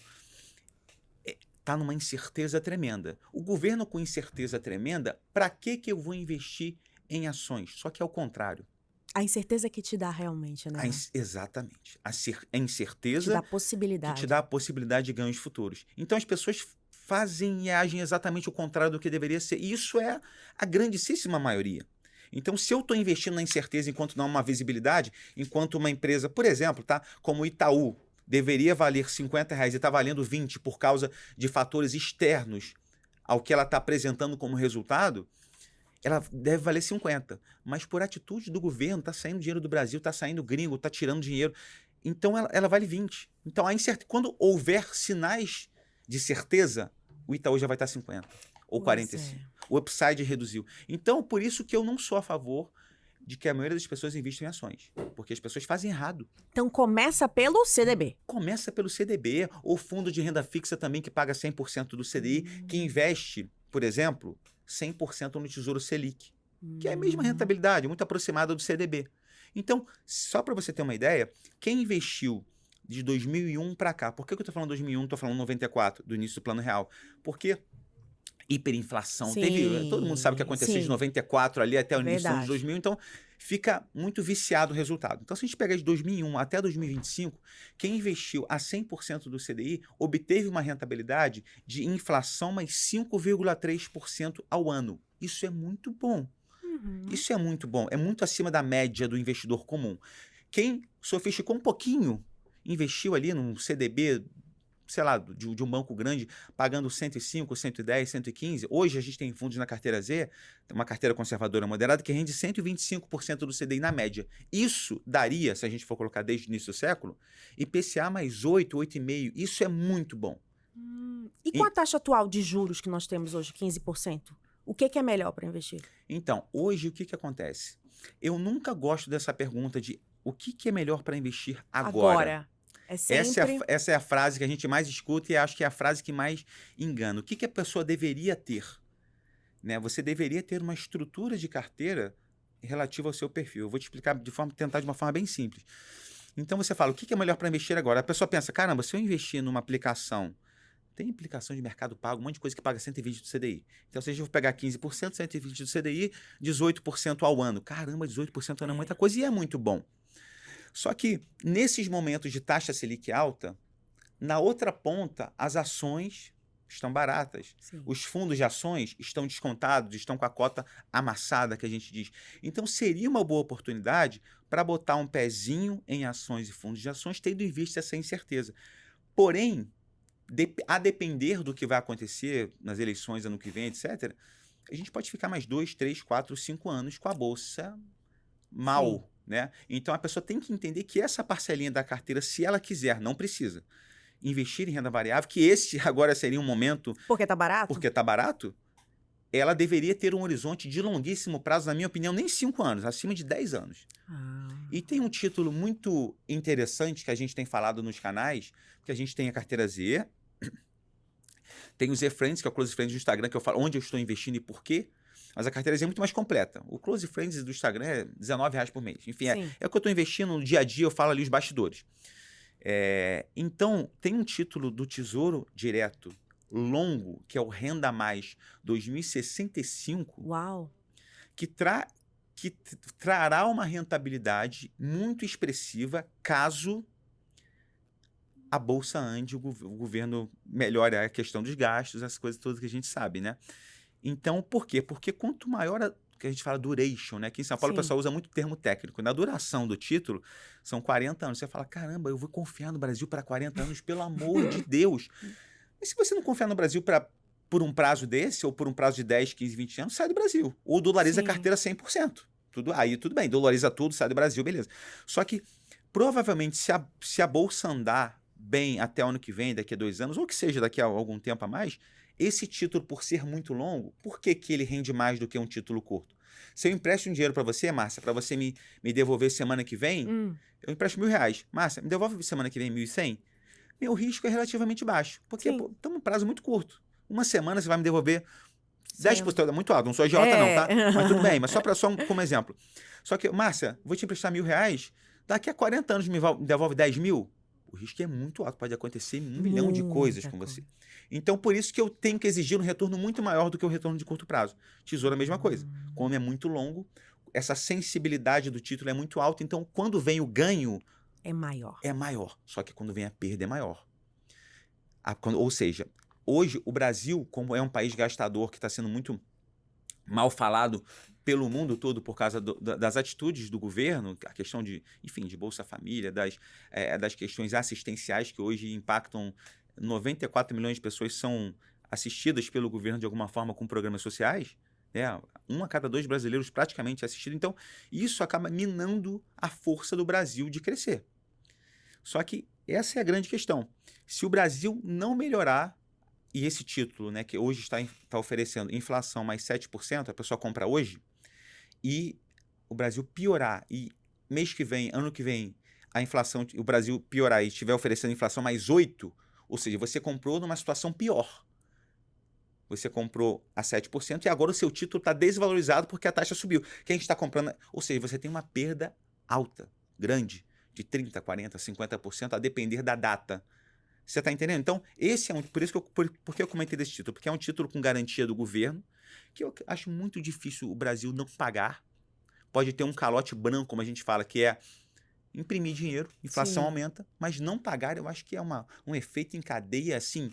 está numa incerteza tremenda. O governo com incerteza tremenda, para que eu vou investir em ações? Só que é o contrário. A incerteza que te dá realmente, né? Exatamente. A incerteza te dá possibilidade. que te dá a possibilidade de ganhos futuros. Então as pessoas fazem e agem exatamente o contrário do que deveria ser. E isso é a grandíssima maioria. Então, se eu estou investindo na incerteza enquanto não há uma visibilidade, enquanto uma empresa, por exemplo, tá, como o Itaú, deveria valer R$50 e está valendo 20 por causa de fatores externos ao que ela está apresentando como resultado, ela deve valer 50. Mas por atitude do governo, está saindo dinheiro do Brasil, está saindo gringo, está tirando dinheiro. Então ela vale 20. Então quando houver sinais de certeza, o Itaú já vai estar 50 ou 45. O upside reduziu. Então, por isso que eu não sou a favor de que a maioria das pessoas investam em ações. Porque as pessoas fazem errado. Então começa pelo CDB. Começa pelo CDB, ou fundo de renda fixa também que paga 100% do CDI, que investe, por exemplo, 100% no Tesouro Selic, que é a mesma rentabilidade, muito aproximada do CDB. Então, só para você ter uma ideia, quem investiu de 2001 para cá, por que eu estou falando 2001, estou falando 94, do início do Plano Real? Porque hiperinflação, todo mundo sabe o que aconteceu de 94 ali até o início dos anos 2000, então fica muito viciado o resultado. Então, se a gente pegar de 2001 até 2025, quem investiu a 100% do CDI obteve uma rentabilidade de inflação mais 5,3% ao ano. Isso é muito bom. Isso é muito bom. É muito acima da média do investidor comum. Quem sofisticou um pouquinho, investiu ali num CDB, sei lá, de um banco grande, pagando 105, 110, 115. Hoje a gente tem fundos na carteira Z, uma carteira conservadora moderada, que rende 125% do CDI na média. Isso daria, se a gente for colocar desde o início do século, IPCA mais 8, 8,5%. Isso é muito bom. E com a taxa atual de juros que nós temos hoje, 15%? O que é melhor para investir? Então, hoje o que acontece? Eu nunca gosto dessa pergunta de o que é melhor para investir agora. É sempre... Essa é a frase que a gente mais escuta e acho que é a frase que mais engana. O que a pessoa deveria ter? Né? Você deveria ter uma estrutura de carteira relativa ao seu perfil. Eu vou te explicar tentar de uma forma bem simples. Então você fala, o que é melhor para investir agora? A pessoa pensa, caramba, se eu investir numa aplicação, tem aplicação de mercado pago, um monte de coisa que paga 120 do CDI. Então, se eu vou pegar 15%, 120 do CDI, 18% ao ano. Caramba, 18% ao ano é muita coisa e é muito bom. Só que, nesses momentos de taxa Selic alta, na outra ponta, as ações estão baratas. Sim. Os fundos de ações estão descontados, estão com a cota amassada, que a gente diz. Então, seria uma boa oportunidade para botar um pezinho em ações e fundos de ações, tendo em vista essa incerteza. Porém, A depender do que vai acontecer nas eleições ano que vem, etc., a gente pode ficar mais 2, 3, 4, 5 anos com a bolsa mal, Sim. né? Então a pessoa tem que entender que essa parcelinha da carteira, se ela quiser, não precisa investir em renda variável, que esse agora seria um momento, Porque tá barato? porque está barato, ela deveria ter um horizonte de longuíssimo prazo, na minha opinião, nem 5 anos, acima de 10 anos. Ah. E tem um título muito interessante que a gente tem falado nos canais, que a gente tem a carteira Z, tem o Z Friends, que é o Close Friends do Instagram, que eu falo onde eu estou investindo e por quê, mas a carteira Z é muito mais completa. O Close Friends do Instagram é R$19 por mês. Enfim, é o que eu estou investindo no dia a dia, eu falo ali os bastidores. Então, tem um título do Tesouro Direto longo, que é o Renda Mais 2065, Uau! que trará uma rentabilidade muito expressiva caso a bolsa ande, o governo melhore a questão dos gastos, as coisas todas que a gente sabe, né? Então, por quê? Porque quanto maior que a gente fala duration, né? Aqui em São Paulo o pessoal usa muito termo técnico. Na duração do título, são 40 anos. Você fala, caramba, eu vou confiar no Brasil para 40 anos, pelo amor de Deus. Mas se você não confiar no Brasil por um prazo desse, ou por um prazo de 10, 15, 20 anos, sai do Brasil. Ou dolariza a carteira 100%. Aí tudo bem, dolariza tudo, sai do Brasil, beleza. Só que, provavelmente, se a bolsa andar bem até o ano que vem, daqui a 2 anos, ou que seja daqui a algum tempo a mais, esse título, por ser muito longo, por que ele rende mais do que um título curto? Se eu empresto um dinheiro para você, Márcia, para você me devolver semana que vem, eu empresto R$1.000. Márcia, me devolve semana que vem 1.100? Meu risco é relativamente baixo, porque estamos num prazo muito curto. Uma semana você vai me devolver 10%, é muito alto, não sou agiota não, tá? Mas tudo bem, mas só como exemplo. Só que, Márcia, vou te emprestar R$1.000, daqui a 40 anos me devolve 10 mil? O risco é muito alto, pode acontecer 1 milhão de coisas com você. Então, por isso que eu tenho que exigir um retorno muito maior do que o retorno de curto prazo. Tesouro é a mesma coisa. Como é muito longo, essa sensibilidade do título é muito alta, então quando vem o ganho... É maior. É maior, só que quando vem a perda é maior. Ou seja, hoje o Brasil, como é um país gastador que está sendo muito mal falado pelo mundo todo por causa das atitudes do governo, a questão de Bolsa Família, das questões assistenciais que hoje impactam 94 milhões de pessoas são assistidas pelo governo de alguma forma com programas sociais, né? 1 a cada 2 brasileiros praticamente assistido. Então, isso acaba minando a força do Brasil de crescer. Só que essa é a grande questão. Se o Brasil não melhorar, e esse título, né, que hoje está oferecendo inflação mais 7%, a pessoa compra hoje, e o Brasil piorar, e mês que vem, ano que vem, a inflação, o Brasil piorar e estiver oferecendo inflação mais 8%, ou seja, você comprou numa situação pior. Você comprou a 7% e agora o seu título está desvalorizado porque a taxa subiu. Quem está comprando... Ou seja, você tem uma perda alta, grande, de 30%, 40%, 50%, a depender da data. Você está entendendo? Então, esse é por isso por que eu comentei desse título? Porque é um título com garantia do governo, que eu acho muito difícil o Brasil não pagar. Pode ter um calote branco, como a gente fala, que é imprimir dinheiro, inflação aumenta, mas não pagar, eu acho que é um efeito em cadeia, assim,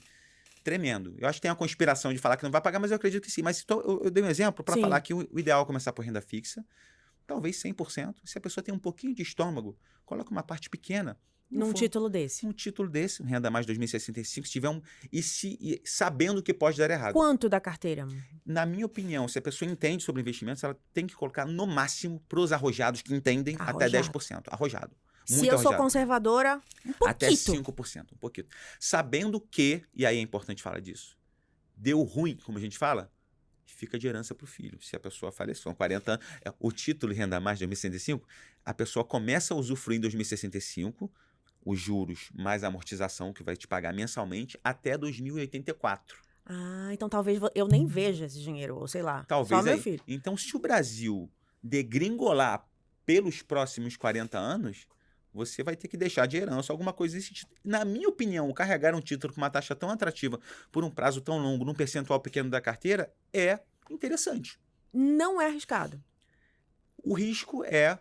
tremendo. Eu acho que tem uma conspiração de falar que não vai pagar, mas eu acredito que sim. Mas eu dei um exemplo para falar que o ideal é começar por renda fixa, talvez 100%. Se a pessoa tem um pouquinho de estômago, coloca uma parte pequena. Num título desse. Um título desse, Renda Mais 2065, se tiver sabendo que pode dar errado. Quanto da carteira? Na minha opinião, se a pessoa entende sobre investimentos, ela tem que colocar no máximo para os arrojados que entendem até 10%. Arrojado. Se eu sou conservadora, um pouquinho. Até 5%, um pouquinho. Sabendo que, e aí é importante falar disso, deu ruim, como a gente fala, fica de herança para o filho. Se a pessoa faleceu, são 40 anos, o título Renda Mais 2065, a pessoa começa a usufruir em 2065, os juros mais a amortização que vai te pagar mensalmente até 2084. Ah, então talvez eu nem veja esse dinheiro, ou sei lá, talvez só meu filho. Então, se o Brasil degringolar pelos próximos 40 anos, você vai ter que deixar de herança alguma coisa desse tipo. Na minha opinião, carregar um título com uma taxa tão atrativa por um prazo tão longo, num percentual pequeno da carteira, é interessante. Não é arriscado. O risco é...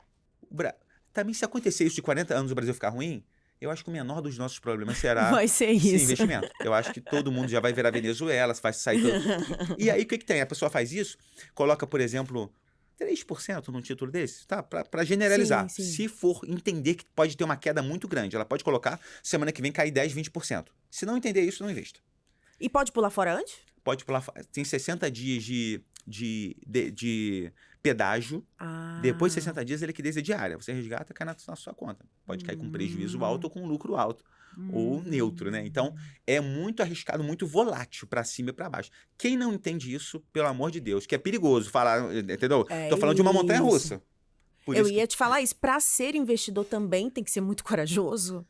Também, se acontecer isso de 40 anos o Brasil ficar ruim, eu acho que o menor dos nossos problemas será vai ser isso. Investimento. Eu acho que todo mundo já vai virar Venezuela, vai sair... E aí, o que tem? A pessoa faz isso, coloca, por exemplo, 3% num título desse, tá? Para generalizar. Sim, sim. Se for entender que pode ter uma queda muito grande, ela pode colocar semana que vem cair 10, 20%. Se não entender isso, não investa. E pode pular fora antes? Pode pular. Tem 60 dias de pedágio. Depois de 60 dias, a liquidez é diária. Você resgata, cai na sua conta. Pode cair com prejuízo alto ou com lucro alto. Ou neutro, né? Então, é muito arriscado, muito volátil para cima e para baixo. Quem não entende isso, pelo amor de Deus, que é perigoso falar, entendeu? Tô falando de uma montanha-russa. Eu ia te falar isso. Para ser investidor também tem que ser muito corajoso.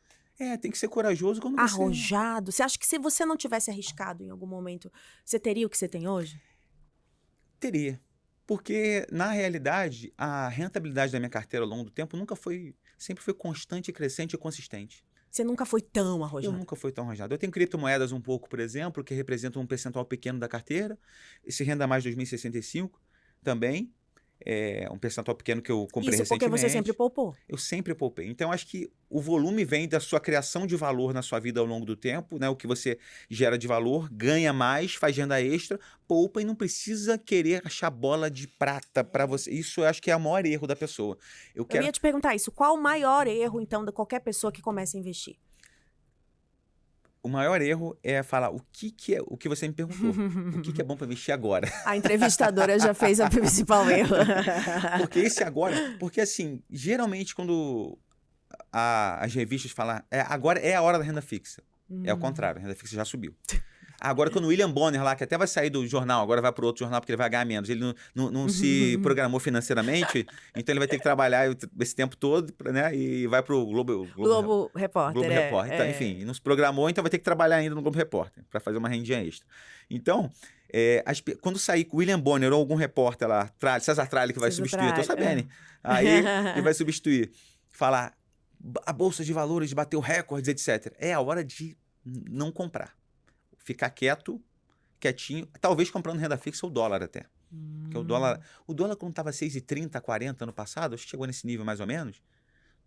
Tem que ser corajoso quando você... Arrojado. Você acha que se você não tivesse arriscado em algum momento, você teria o que você tem hoje? Teria. Porque, na realidade, a rentabilidade da minha carteira ao longo do tempo sempre foi constante, crescente e consistente. Você nunca foi tão arrojado? Eu nunca fui tão arrojado. Eu tenho criptomoedas um pouco, por exemplo, que representam um percentual pequeno da carteira. Esse Renda Mais 2065 também. É um percentual pequeno que eu comprei recentemente. Isso porque você sempre poupou? Eu sempre poupei. Então, acho que o volume vem da sua criação de valor na sua vida ao longo do tempo, né? O que você gera de valor, ganha mais, faz renda extra, poupa e não precisa querer achar bola de prata para você. Isso eu acho que é o maior erro da pessoa. Eu ia te perguntar isso. Qual o maior erro, então, de qualquer pessoa que começa a investir? O maior erro é falar o que você me perguntou. O que é bom para investir agora? A entrevistadora já fez o principal erro. Porque esse agora... Porque, assim, geralmente quando as revistas falam agora é a hora da renda fixa. É o contrário, a renda fixa já subiu. Agora, quando o William Bonner lá, que até vai sair do jornal, agora vai para outro jornal porque ele vai ganhar menos. Ele não se programou financeiramente, então ele vai ter que trabalhar esse tempo todo, né? E vai para o Globo Repórter. Globo Repórter. Então, enfim, não se programou, então vai ter que trabalhar ainda no Globo Repórter para fazer uma rendinha extra. Então, quando sair com o William Bonner ou algum repórter lá, César Tralli, que vai substituir, eu tô sabendo. Aí ele vai substituir, falar a Bolsa de Valores bateu recordes, etc. É a hora de não comprar. Ficar quietinho, talvez comprando renda fixa ou dólar até. Porque o dólar quando estava 6,30, 40 ano passado, acho que chegou nesse nível mais ou menos,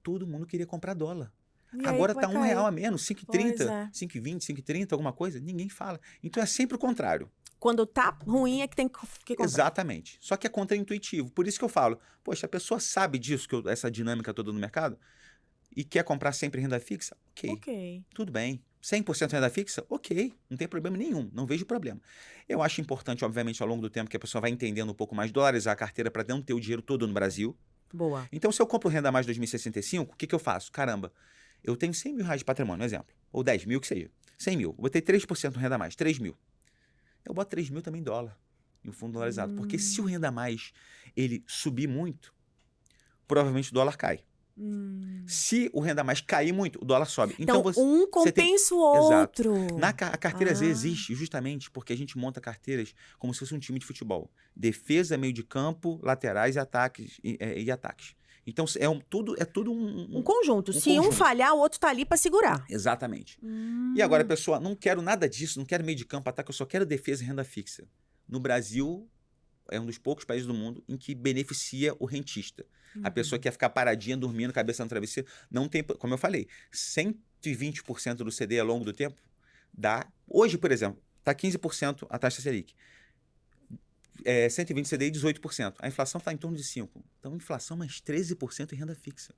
todo mundo queria comprar dólar. E agora aí, tá R$1 a menos, 5,30, 5,20, 5,30, alguma coisa, ninguém fala. Então é sempre o contrário. Quando tá ruim é que tem que comprar. Exatamente. Só que é contraintuitivo. Por isso que eu falo, poxa, a pessoa sabe disso, essa dinâmica toda no mercado, e quer comprar sempre renda fixa? Ok. Tudo bem. 100% renda fixa? Ok, não tem problema nenhum, não vejo problema. Eu acho importante, obviamente, ao longo do tempo que a pessoa vai entendendo um pouco mais, dolarizar a carteira para não ter o dinheiro todo no Brasil. Boa. Então, se eu compro Renda Mais 2065, o que eu faço? Caramba, eu tenho 100 mil reais de patrimônio, exemplo, ou 10 mil, que seja. 100 mil, eu botei 3% no Renda Mais, 3 mil. Eu boto 3 mil também em dólar, em um fundo dolarizado. Porque se o Renda Mais ele subir muito, provavelmente o dólar cai. Se o Renda Mais cair muito, o dólar sobe. Então um compensa o outro. Exato. A carteira Z existe justamente porque a gente monta carteiras como se fosse um time de futebol. Defesa, meio de campo, laterais e ataques. Então é tudo um conjunto. Se um falhar, o outro tá ali para segurar. Exatamente. E agora a pessoa, não quero nada disso, não quero meio de campo, ataque, eu só quero defesa e renda fixa. No Brasil, é um dos poucos países do mundo em que beneficia o rentista. A pessoa que quer ficar paradinha, dormindo, cabeça no travesseiro, não tem, como eu falei, 120% do CDI ao longo do tempo dá... Hoje, por exemplo, está 15% a taxa Selic. 120 CDI, 18%. A inflação está em torno de 5%. Então, inflação mais 13% em renda fixa.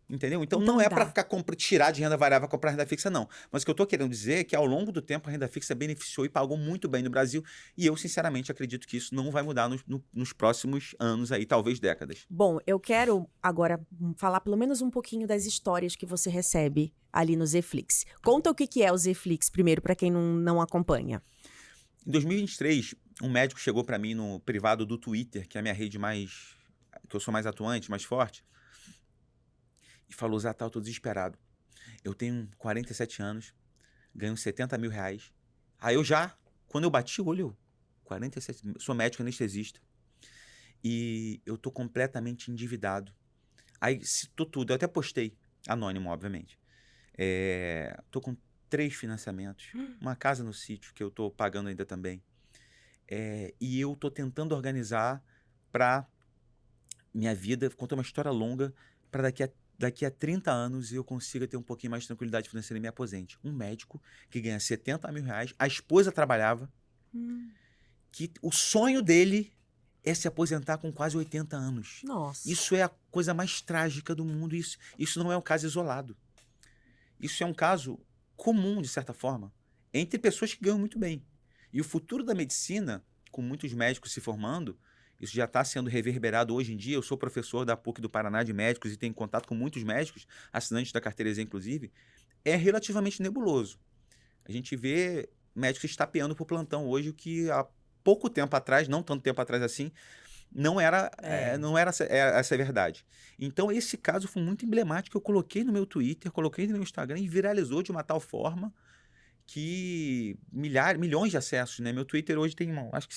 Entendeu? Então não é para tirar de renda variável para comprar renda fixa, não. Mas o que eu estou querendo dizer é que ao longo do tempo a renda fixa beneficiou e pagou muito bem no Brasil. E eu, sinceramente, acredito que isso não vai mudar nos próximos anos aí, talvez décadas. Bom, eu quero agora falar pelo menos um pouquinho das histórias que você recebe ali no Zflix. Conta o que é o Zflix primeiro, para quem não acompanha. Em 2023, um médico chegou para mim no privado do Twitter, que é a minha rede que eu sou mais atuante, mais forte, e falou: Zatal, eu tô desesperado. Eu tenho 47 anos, ganho 70 mil reais. Aí quando eu bati o olho, 47, sou médico anestesista. E eu tô completamente endividado. Aí citou tudo, eu até postei, anônimo, obviamente. Tô com 3 financiamentos, uma casa no sítio que eu tô pagando ainda também. E eu tô tentando organizar para minha vida, contar uma história longa, para daqui a 30 anos eu consiga ter um pouquinho mais de tranquilidade financeira e me aposente. Um médico que ganha 70 mil reais, a esposa trabalhava, que o sonho dele é se aposentar com quase 80 anos. Nossa. Isso é a coisa mais trágica do mundo. Isso não é um caso isolado. Isso é um caso comum, de certa forma, entre pessoas que ganham muito bem. E o futuro da medicina, com muitos médicos se formando, isso já está sendo reverberado hoje em dia. Eu sou professor da PUC do Paraná de médicos e tenho contato com muitos médicos, assinantes da carteira EZ, inclusive, é relativamente nebuloso. A gente vê médicos estapeando por plantão hoje, o que há pouco tempo atrás, não tanto tempo atrás assim, não era essa verdade. Então, esse caso foi muito emblemático. Eu coloquei no meu Twitter, coloquei no meu Instagram e viralizou de uma tal forma que milhões de acessos, né? Meu Twitter hoje tem, acho que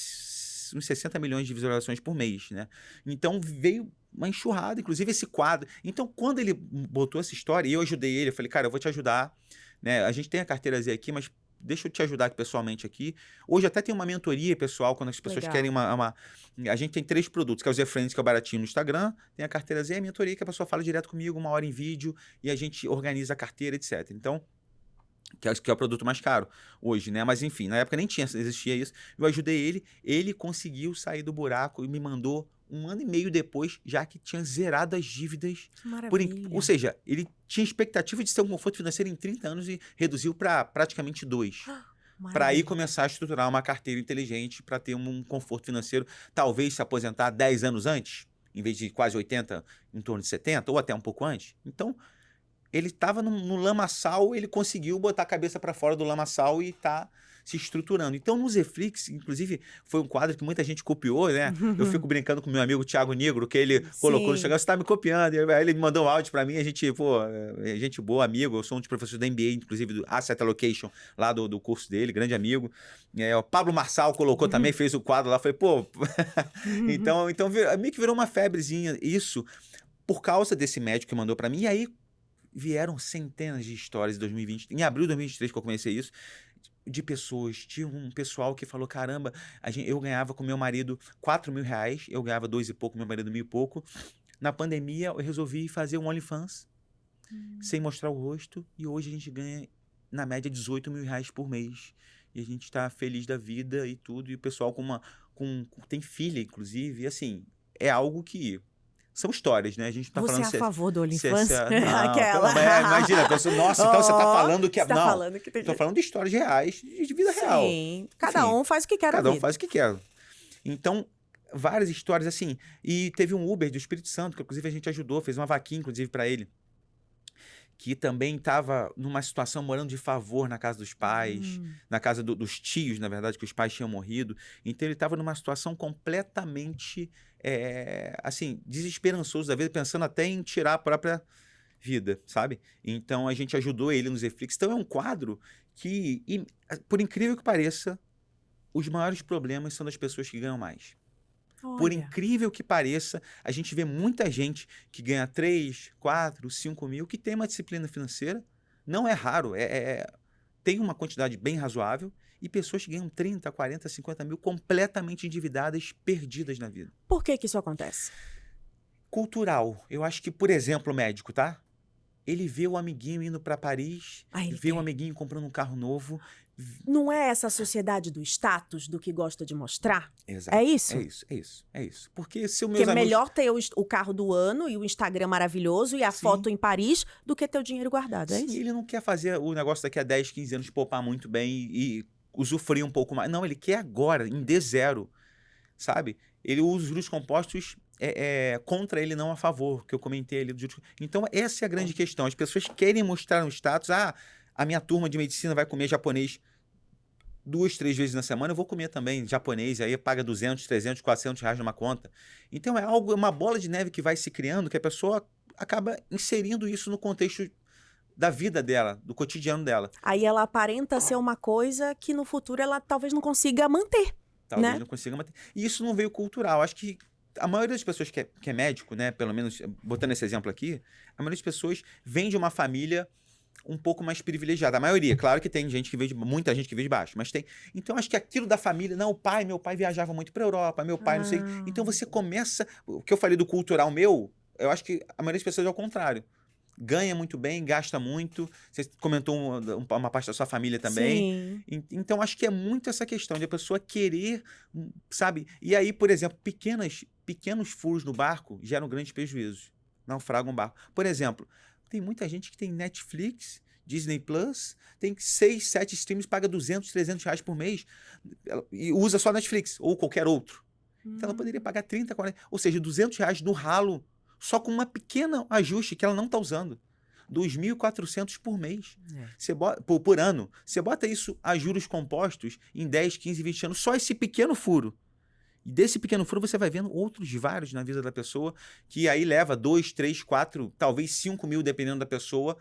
uns 60 milhões de visualizações por mês, né? Então, veio uma enxurrada, inclusive esse quadro. Então, quando ele botou essa história, e eu ajudei ele, eu falei, cara, eu vou te ajudar, né? A gente tem a carteira Z aqui, mas deixa eu te ajudar aqui pessoalmente aqui. Hoje até tem uma mentoria pessoal, quando as pessoas querem A gente tem 3 produtos, que é o Z Friends, que é o baratinho no Instagram, tem a carteira Z e a mentoria, que a pessoa fala direto comigo, 1 hora em vídeo, e a gente organiza a carteira, etc. Então, que é o produto mais caro hoje, né? Mas enfim, na época nem existia isso. Eu ajudei ele conseguiu sair do buraco e me mandou 1 ano e meio depois, já que tinha zerado as dívidas. Que maravilha. Ou seja, ele tinha expectativa de ter um conforto financeiro em 30 anos e reduziu para praticamente 2. Para aí começar a estruturar uma carteira inteligente para ter um conforto financeiro, talvez se aposentar 10 anos antes, em vez de quase 80, em torno de 70, ou até um pouco antes. Então, ele estava no lamaçal, ele conseguiu botar a cabeça para fora do lamaçal e está se estruturando. Então, no Zflix, inclusive, foi um quadro que muita gente copiou, né? Eu fico brincando com meu amigo Thiago Negro, que ele colocou no Instagram, você está me copiando. Aí ele me mandou um áudio para mim, a gente boa, amigo. Eu sou um dos professores da MBA, inclusive, do Asset Allocation, lá do curso dele, grande amigo. O Pablo Marçal colocou também, fez o quadro lá. Falei, pô... então, meio que virou uma febrezinha isso, por causa desse médico que mandou para mim. E aí, vieram centenas de histórias em 2020. Em abril de 2023 que eu comecei isso, de pessoas. Tinha um pessoal que falou, caramba, eu ganhava com meu marido R$4.000, eu ganhava 2 e pouco, meu marido 1.000 e pouco. Na pandemia, eu resolvi fazer um OnlyFans, sem mostrar o rosto, e hoje a gente ganha, na média, R$18.000 por mês. E a gente está feliz da vida e tudo, e o pessoal tem filha, inclusive, e assim, é algo que... São histórias, né? A gente tá você falando... Você é a favor do OnlyFans? Não, aquela... imagina, a pessoa, nossa, então você tá falando que... Não, falando que tô falando de histórias reais, de vida real. Sim, cada um faz o que quer Cada um faz o que quer. Então, várias histórias assim. E teve um Uber do Espírito Santo, que inclusive a gente ajudou, fez uma vaquinha, inclusive, para ele, que também estava numa situação morando de favor na casa dos pais, na casa dos tios, na verdade, que os pais tinham morrido. Então, ele estava numa situação completamente... assim, desesperançoso da vida, pensando até em tirar a própria vida, sabe? Então, a gente ajudou ele no Zflix. Então, é um quadro que, por incrível que pareça, os maiores problemas são das pessoas que ganham mais. Olha. Por incrível que pareça, a gente vê muita gente que ganha 3, 4, 5 mil, que tem uma disciplina financeira. Não é raro, tem uma quantidade bem razoável, e pessoas que ganham 30, 40, 50 mil completamente endividadas, perdidas na vida. Por que isso acontece? Cultural. Eu acho que, por exemplo, o médico, tá? Ele vê o amiguinho indo para Paris, vê o amiguinho comprando um carro novo. Não é essa sociedade do status, do que gosta de mostrar? Exato. É isso? É isso. Porque se o Porque é melhor ter o carro do ano e o Instagram maravilhoso e a foto em Paris do que ter o dinheiro guardado, é isso? Ele não quer fazer o negócio daqui a 10, 15 anos, poupar muito bem e usufruir um pouco mais. Não, ele quer agora, em D0, sabe? Ele usa os juros compostos contra ele, não a favor, que eu comentei ali. Então, essa é a grande questão. As pessoas querem mostrar um status. A minha turma de medicina vai comer japonês 2, 3 vezes na semana, eu vou comer também japonês, aí paga 200, 300, 400 reais numa conta. Então, é uma bola de neve que vai se criando, que a pessoa acaba inserindo isso no contexto da vida dela, do cotidiano dela. Aí ela aparenta ser uma coisa que no futuro ela talvez não consiga manter. Talvez não consiga manter. E isso não veio cultural. Acho que a maioria das pessoas que é médico, né, pelo menos botando esse exemplo aqui, a maioria das pessoas vem de uma família um pouco mais privilegiada. A maioria, claro que tem gente que veio muita gente que veio de baixo, mas tem. Então, acho que aquilo da família, não, meu pai viajava muito para Europa, meu pai não sei. Então, você começa, o que eu falei do cultural meu, eu acho que a maioria das pessoas é o contrário. ganha muito bem, gasta muito. Você comentou uma parte da sua família também. Sim. Então, acho que é muito essa questão de a pessoa querer, sabe? E aí, por exemplo, pequenos furos no barco geram grandes prejuízos. Naufragam o barco. Por exemplo, tem muita gente que tem Netflix, Disney Plus, tem 6, 7 streams, paga 200, 300 reais por mês e usa só Netflix ou qualquer outro. Então, ela poderia pagar 30, 40, ou seja, 200 reais no ralo, só com uma pequena ajuste que ela não está usando. 2.400 por mês. Por ano. Você bota isso a juros compostos em 10, 15, 20 anos, só esse pequeno furo. E desse pequeno furo você vai vendo outros vários na vida da pessoa, que aí leva 2, 3, 4, talvez 5 mil, dependendo da pessoa,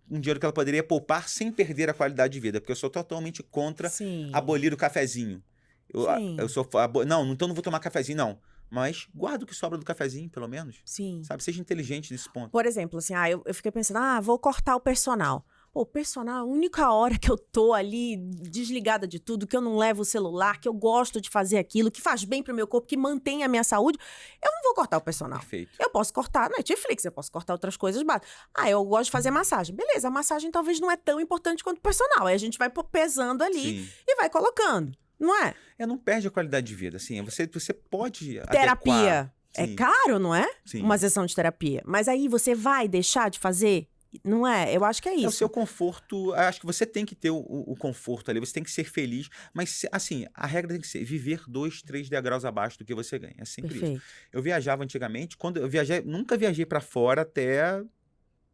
um dinheiro que ela poderia poupar sem perder a qualidade de vida. Porque eu sou totalmente contra abolir o cafezinho. Eu sou... Não, então não vou tomar cafezinho, não. Mas guarda o que sobra do cafezinho, pelo menos. Sim. Sabe? Seja inteligente nesse ponto. Por exemplo, assim, eu fiquei pensando, vou cortar o personal. Pô, o personal, a única hora que eu tô ali desligada de tudo, que eu não levo o celular, que eu gosto de fazer aquilo, que faz bem pro meu corpo, que mantém a minha saúde, eu não vou cortar o personal. Perfeito. Eu posso cortar Netflix, eu posso cortar outras coisas básicas. Eu gosto de fazer massagem. Beleza, a massagem talvez não é tão importante quanto o personal. Aí a gente vai pesando ali e vai colocando. Não é? Não perde a qualidade de vida, assim, você pode terapia adequar. É caro, não é? Sim. Uma sessão de terapia. Mas aí você vai deixar de fazer? Não é? Eu acho que é isso. É o seu conforto, acho que você tem que ter o conforto ali, você tem que ser feliz, mas assim, a regra tem que ser viver 2, 3 degraus abaixo do que você ganha, é sempre isso. Eu viajava antigamente, quando eu viajei, nunca viajei para fora até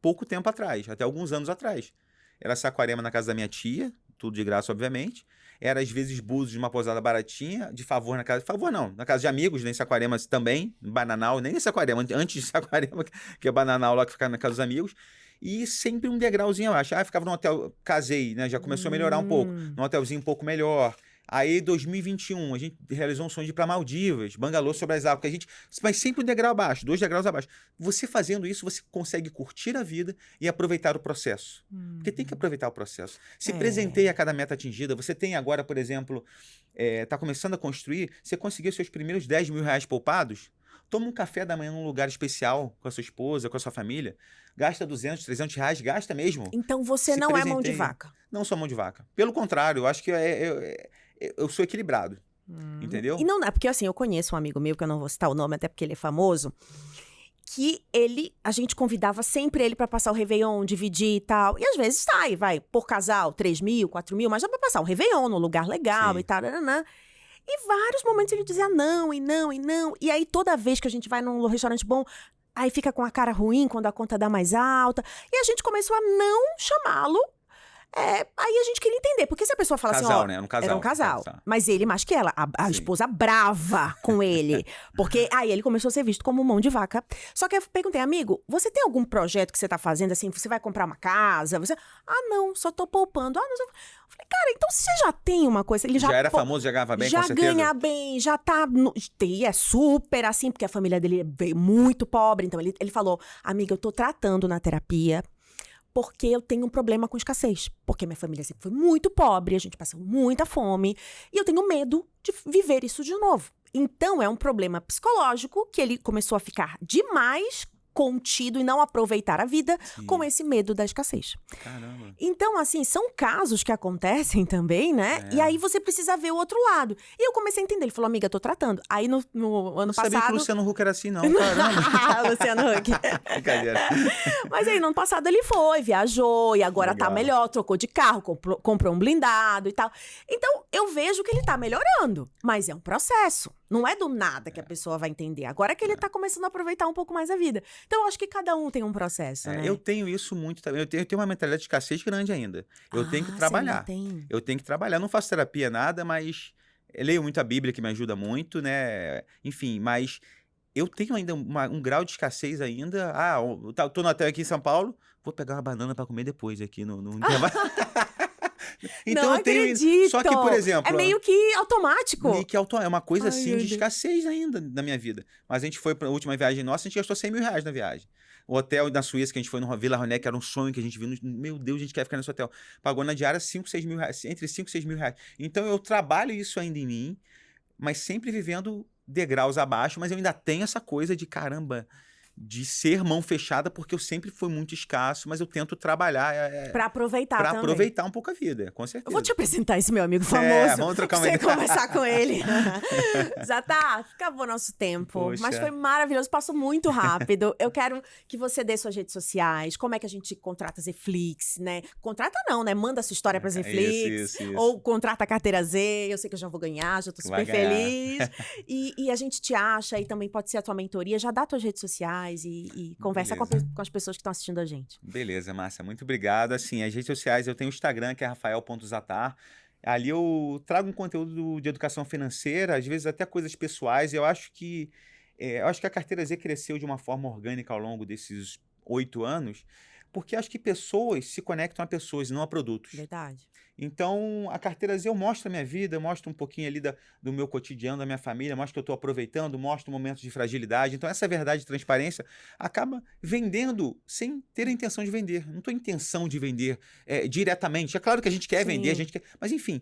pouco tempo atrás, até alguns anos atrás. Era Saquarema na casa da minha tia, tudo de graça, obviamente. Era, às vezes, Búzios de uma pousada baratinha, de favor na casa... Favor não, na casa de amigos, nem Saquarema também, Bananal, nem em Saquarema, antes de Saquarema, que é Bananal lá, que fica na casa dos amigos. E sempre um degrauzinho abaixo. Ficava num hotel, casei, né? Já começou a melhorar um pouco. Num hotelzinho um pouco melhor. Aí, 2021, a gente realizou um sonho de ir para Maldivas, bangalô sobre as águas, mas sempre um degrau abaixo, 2 degraus abaixo. Você fazendo isso, você consegue curtir a vida e aproveitar o processo. Porque tem que aproveitar o processo. Se presenteie a cada meta atingida. Você tem agora, por exemplo, tá começando a construir, você conseguiu seus primeiros 10 mil reais poupados, toma um café da manhã num lugar especial com a sua esposa, com a sua família, gasta 200, 300 reais, gasta mesmo. Então você não é mão de vaca. Não sou mão de vaca. Pelo contrário, eu acho que eu sou equilibrado, entendeu? E não é, porque assim, eu conheço um amigo meu, que eu não vou citar o nome, até porque ele é famoso, que a gente convidava sempre ele pra passar o Réveillon, dividir e tal. E às vezes sai, vai, por casal, 3 mil, 4 mil, mas já pra passar o Réveillon num lugar legal e tal, E vários momentos ele dizia não, e não, e não. E aí toda vez que a gente vai num restaurante bom, aí fica com a cara ruim quando a conta dá mais alta. E a gente começou a não chamá-lo. Aí a gente queria entender, porque se a pessoa fala casal, assim, né? Era um casal. Era um casal. Mas ele mais que ela, a esposa brava com ele. Porque aí ele começou a ser visto como mão de vaca. Só que eu perguntei, amigo, você tem algum projeto que você tá fazendo, assim, você vai comprar uma casa? Não, só tô poupando. Não sei. Eu falei, cara, então você já tem uma coisa, ele já era famoso, já ganhava bem, já com certeza? ganha bem, já tá... é super assim, porque a família dele veio muito pobre. Então ele falou, amiga, eu tô tratando na terapia porque eu tenho um problema com escassez. Porque minha família sempre foi muito pobre, a gente passou muita fome. E eu tenho medo de viver isso de novo. Então, é um problema psicológico que ele começou a ficar demais contido e não aproveitar a vida com esse medo da escassez. Caramba. Então, assim, são casos que acontecem também, né? E aí você precisa ver o outro lado. E eu comecei a entender. Ele falou, amiga, tô tratando. Aí no ano passado... Não sabia que o Luciano Huck era assim, não. Caramba. Luciano Huck. Brincadeira. Mas aí, no ano passado, ele foi, viajou, e agora tá melhor, trocou de carro, comprou um blindado e tal. Então, eu vejo que ele tá melhorando. Mas é um processo. Não é do nada que a pessoa vai entender. Agora que ele tá começando a aproveitar um pouco mais a vida. Então, eu acho que cada um tem um processo, né? Eu tenho isso muito também. Eu tenho uma mentalidade de escassez grande ainda. Eu tenho que trabalhar. Eu tenho que trabalhar. Eu não faço terapia, nada, mas leio muito a Bíblia, que me ajuda muito, né? Enfim, mas eu tenho ainda um grau de escassez ainda. Eu tô no hotel aqui em São Paulo, vou pegar uma banana para comer depois aqui no Então não eu tenho acredito. Só que, por exemplo, é meio que automático. É uma coisa assim de escassez ainda na minha vida. Mas a gente foi para a última viagem nossa, a gente gastou 100 mil reais na viagem. O hotel na Suíça que a gente foi no Vila Roné, que era um sonho que a gente viu. Meu Deus, a gente quer ficar nesse hotel. Pagou na diária 5, 6 mil reais, entre 5 e 6 mil reais. Então eu trabalho isso ainda em mim, mas sempre vivendo degraus abaixo, mas eu ainda tenho essa coisa de caramba. de ser mão fechada, porque eu sempre fui muito escasso, mas eu tento trabalhar Pra aproveitar para também. aproveitar um pouco a vida, com certeza. Eu vou te apresentar esse meu amigo famoso. Vamos trocar uma pra você ideia. conversar com ele. Zatar, acabou nosso tempo. Poxa. Mas foi maravilhoso, passou muito rápido. Eu quero que você dê suas redes sociais, como é que a gente contrata Zflix, né? Contrata não, né? Manda sua história pra Zflix. Isso. Ou contrata a carteira Z. Eu sei que eu já vou ganhar, já tô super Vai ganhar. feliz. E a gente te acha, e também pode ser a tua mentoria. Já dá tuas redes sociais e conversa com as pessoas que estão assistindo a gente. Beleza, Márcia, muito obrigado. Assim, as redes sociais, eu tenho o Instagram, que é rafael.zatar. Ali eu trago um conteúdo de educação financeira, às vezes até coisas pessoais. Eu acho que a Carteira Z cresceu de uma forma orgânica ao longo desses 8 anos, porque acho que pessoas se conectam a pessoas e não a produtos. Verdade. Então, a Carteira Z eu mostro a minha vida, eu mostro um pouquinho ali do meu cotidiano, da minha família, mostro que eu estou aproveitando, mostro momentos de fragilidade. Então, essa verdade e transparência acaba vendendo sem ter a intenção de vender. Não estou em intenção de vender diretamente. É claro que a gente quer vender, a gente quer... Mas, enfim...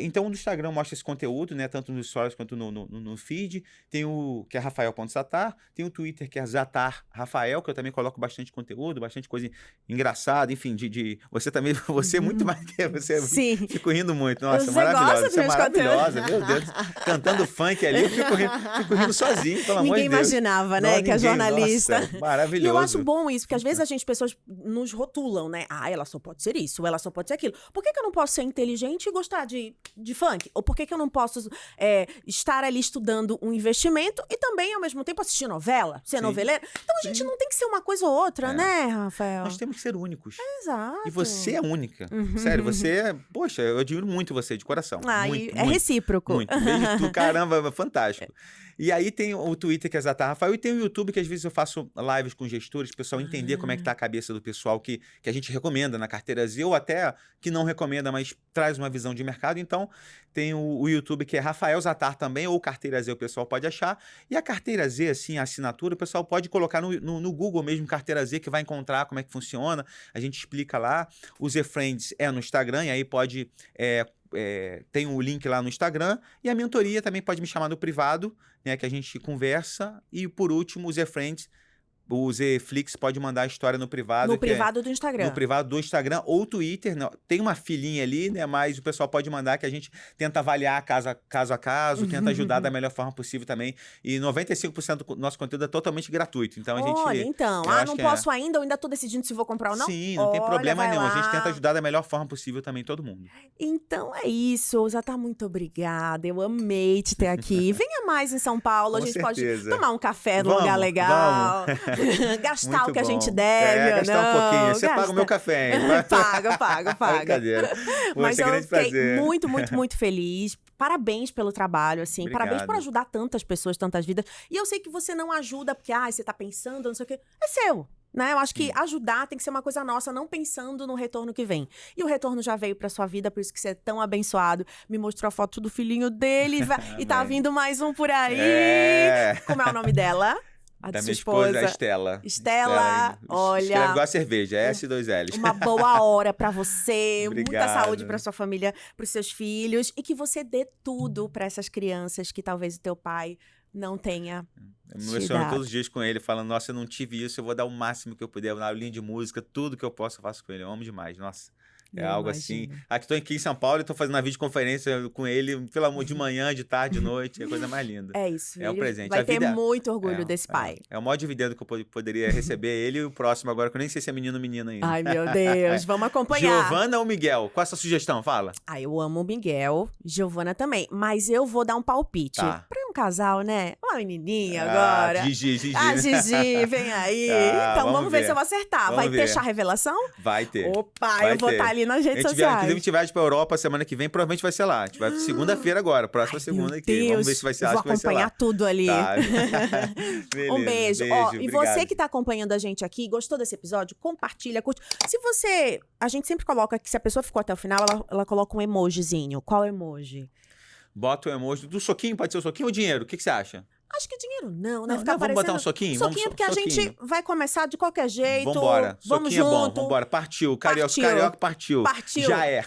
então, no Instagram mostra esse conteúdo, né? Tanto nos stories quanto no feed. Tem o que é rafael.zatar. Tem o Twitter, que é Zatar Rafael, que eu também coloco bastante conteúdo, bastante coisa engraçada, enfim, você também, você é muito mais que você. Sim. Fico rindo muito. Nossa, Você maravilhosa. gosta Você é dos maravilhosa, meu Deus. Cantando funk ali, eu fico rindo sozinho, pelo amor de Ninguém Deus. imaginava, né, Não, que a ninguém, jornalista... Nossa, maravilhoso. E eu acho bom isso, porque às vezes as pessoas nos rotulam, né? Ah, ela só pode ser isso, ou ela só pode ser aquilo. Por que eu não posso ser inteligente e gostar de funk? Ou por que eu não posso estar ali estudando um investimento e também, ao mesmo tempo, assistir novela, ser noveleiro? Então a gente não tem que ser uma coisa ou outra, né, Rafael? Nós temos que ser únicos. Exato. E você é única. Sério, você poxa, eu admiro muito você, de coração. Muito, é recíproco. Muito. Beijo, tu, caramba, fantástico. E aí tem o Twitter, que é Zatar Rafael, e tem o YouTube, que às vezes eu faço lives com gestores, o pessoal entender como é que tá a cabeça do pessoal que a gente recomenda na Carteira Z, ou até que não recomenda, mas traz uma visão de mercado. Então, tem o YouTube, que é Rafael Zatar também, ou Carteira Z, o pessoal pode achar. E a Carteira Z, assim, a assinatura, o pessoal pode colocar no Google mesmo, Carteira Z, que vai encontrar como é que funciona. A gente explica lá. O Zfriends é no Instagram, e aí pode... tem o link lá no Instagram, e a mentoria também pode me chamar no privado, né, que a gente conversa. E por último, o Zfriends, o Zflix pode mandar a história no privado. No privado do Instagram. No privado do Instagram ou Twitter. Não, tem uma filinha ali, né? Mas o pessoal pode mandar, que a gente tenta avaliar caso a caso, tenta ajudar da melhor forma possível também. E 95% do nosso conteúdo é totalmente gratuito. Então a gente... Olha, então. Não posso ainda, eu ainda tô decidindo se vou comprar ou não? Sim, não tem problema nenhum. Lá. A gente tenta ajudar da melhor forma possível também todo mundo. Então é isso. Zatar, muito obrigada. Eu amei te ter aqui. Venha mais em São Paulo. A gente pode tomar um café num lugar legal. Gastar muito o que a gente bom. deve, gastar um pouquinho. Você paga o meu café, hein? Paga. Brincadeira. Mas eu grande fiquei prazer. muito feliz. Parabéns pelo trabalho, assim. Obrigado. Parabéns por ajudar tantas pessoas, tantas vidas. E eu sei que você não ajuda porque, você tá pensando, não sei o quê. É seu. Né? Eu acho que ajudar tem que ser uma coisa nossa, não pensando no retorno que vem. E o retorno já veio pra sua vida, por isso que você é tão abençoado. Me mostrou a foto do filhinho dele e tá vindo mais um por aí. Como é o nome dela? Da minha esposa, a Estela. Olha. Escreve igual a cerveja, S2Ls. Uma boa hora pra você, Obrigado. Muita saúde pra sua família, pros seus filhos, e que você dê tudo pra essas crianças que talvez o teu pai não tenha. Eu me emociono todos os dias com ele, falando, nossa, eu não tive isso, eu vou dar o máximo que eu puder, na aulinha de música, tudo que eu posso eu faço com ele, eu amo demais, nossa. É algo assim. Estou aqui em São Paulo e estou fazendo uma videoconferência com ele, pelo amor, de manhã, de tarde, de noite. É a coisa mais linda. É isso. É um presente. Vai ter muito orgulho desse pai. É o maior dividendo que eu poderia receber ele e o próximo agora, que eu nem sei se é menino ou menina ainda. Ai, meu Deus. Vamos acompanhar. Giovana ou Miguel? Qual é a sua sugestão? Fala. Eu amo o Miguel, Giovana também. Mas eu vou dar um palpite. Tá. Pra um casal, né? Uma menininha agora. Gigi. Gigi, vem aí. Então vamos ver se eu vou acertar. Vai ter chá revelação? Vai ter. Opa, eu vou estar ali nas redes sociais. Inclusive, a gente viaja pra Europa semana que vem, provavelmente vai ser lá. A gente vai segunda-feira agora, próxima segunda aqui. Deus. Vamos ver se vai ser, acho que vai ser lá. Vou acompanhar tudo ali. Tá. Beleza, Um beijo. E você que tá acompanhando a gente aqui, gostou desse episódio? Compartilha, curte. A gente sempre coloca que se a pessoa ficou até o final, ela coloca um emojizinho. Qual emoji? Bota o emoji do soquinho, pode ser o soquinho ou dinheiro? O que você acha? Acho que dinheiro não, né? Não, Ficar não, vamos botar um aparecendo- soquinho? Soquinho, porque a gente soquinho. vai começar de qualquer jeito. Vambora. Vamos Soquinho é bom, junto. vambora. Partiu. Partiu. Carioca partiu. Partiu. Já é.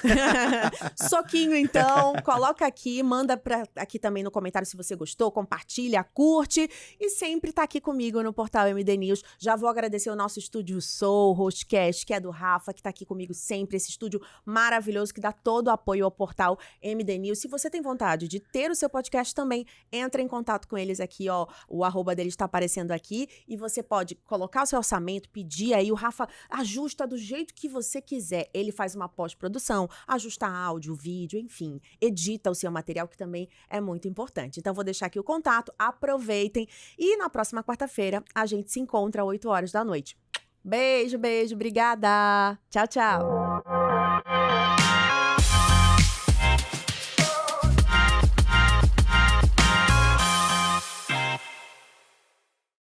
Soquinho, então, coloca aqui, manda aqui também no comentário se você gostou, compartilha, curte e sempre tá aqui comigo no Portal MD News. Já vou agradecer o nosso estúdio Soul, Hostcast, que é do Rafa, que tá aqui comigo sempre, esse estúdio maravilhoso que dá todo o apoio ao Portal MD News. Se você tem vontade de ter o seu podcast também, entra em contato com eles aqui, ó, o arroba deles tá aparecendo aqui e você pode colocar o seu orçamento, pedir aí, o Rafa ajusta do jeito que você quiser. Ele faz uma pós-produção, ajusta áudio, vídeo, enfim, edita o seu material, que também é muito importante. Então, vou deixar aqui o contato, aproveitem e na próxima quarta-feira a gente se encontra às 8 horas da noite. Beijo, beijo, obrigada. Tchau, tchau.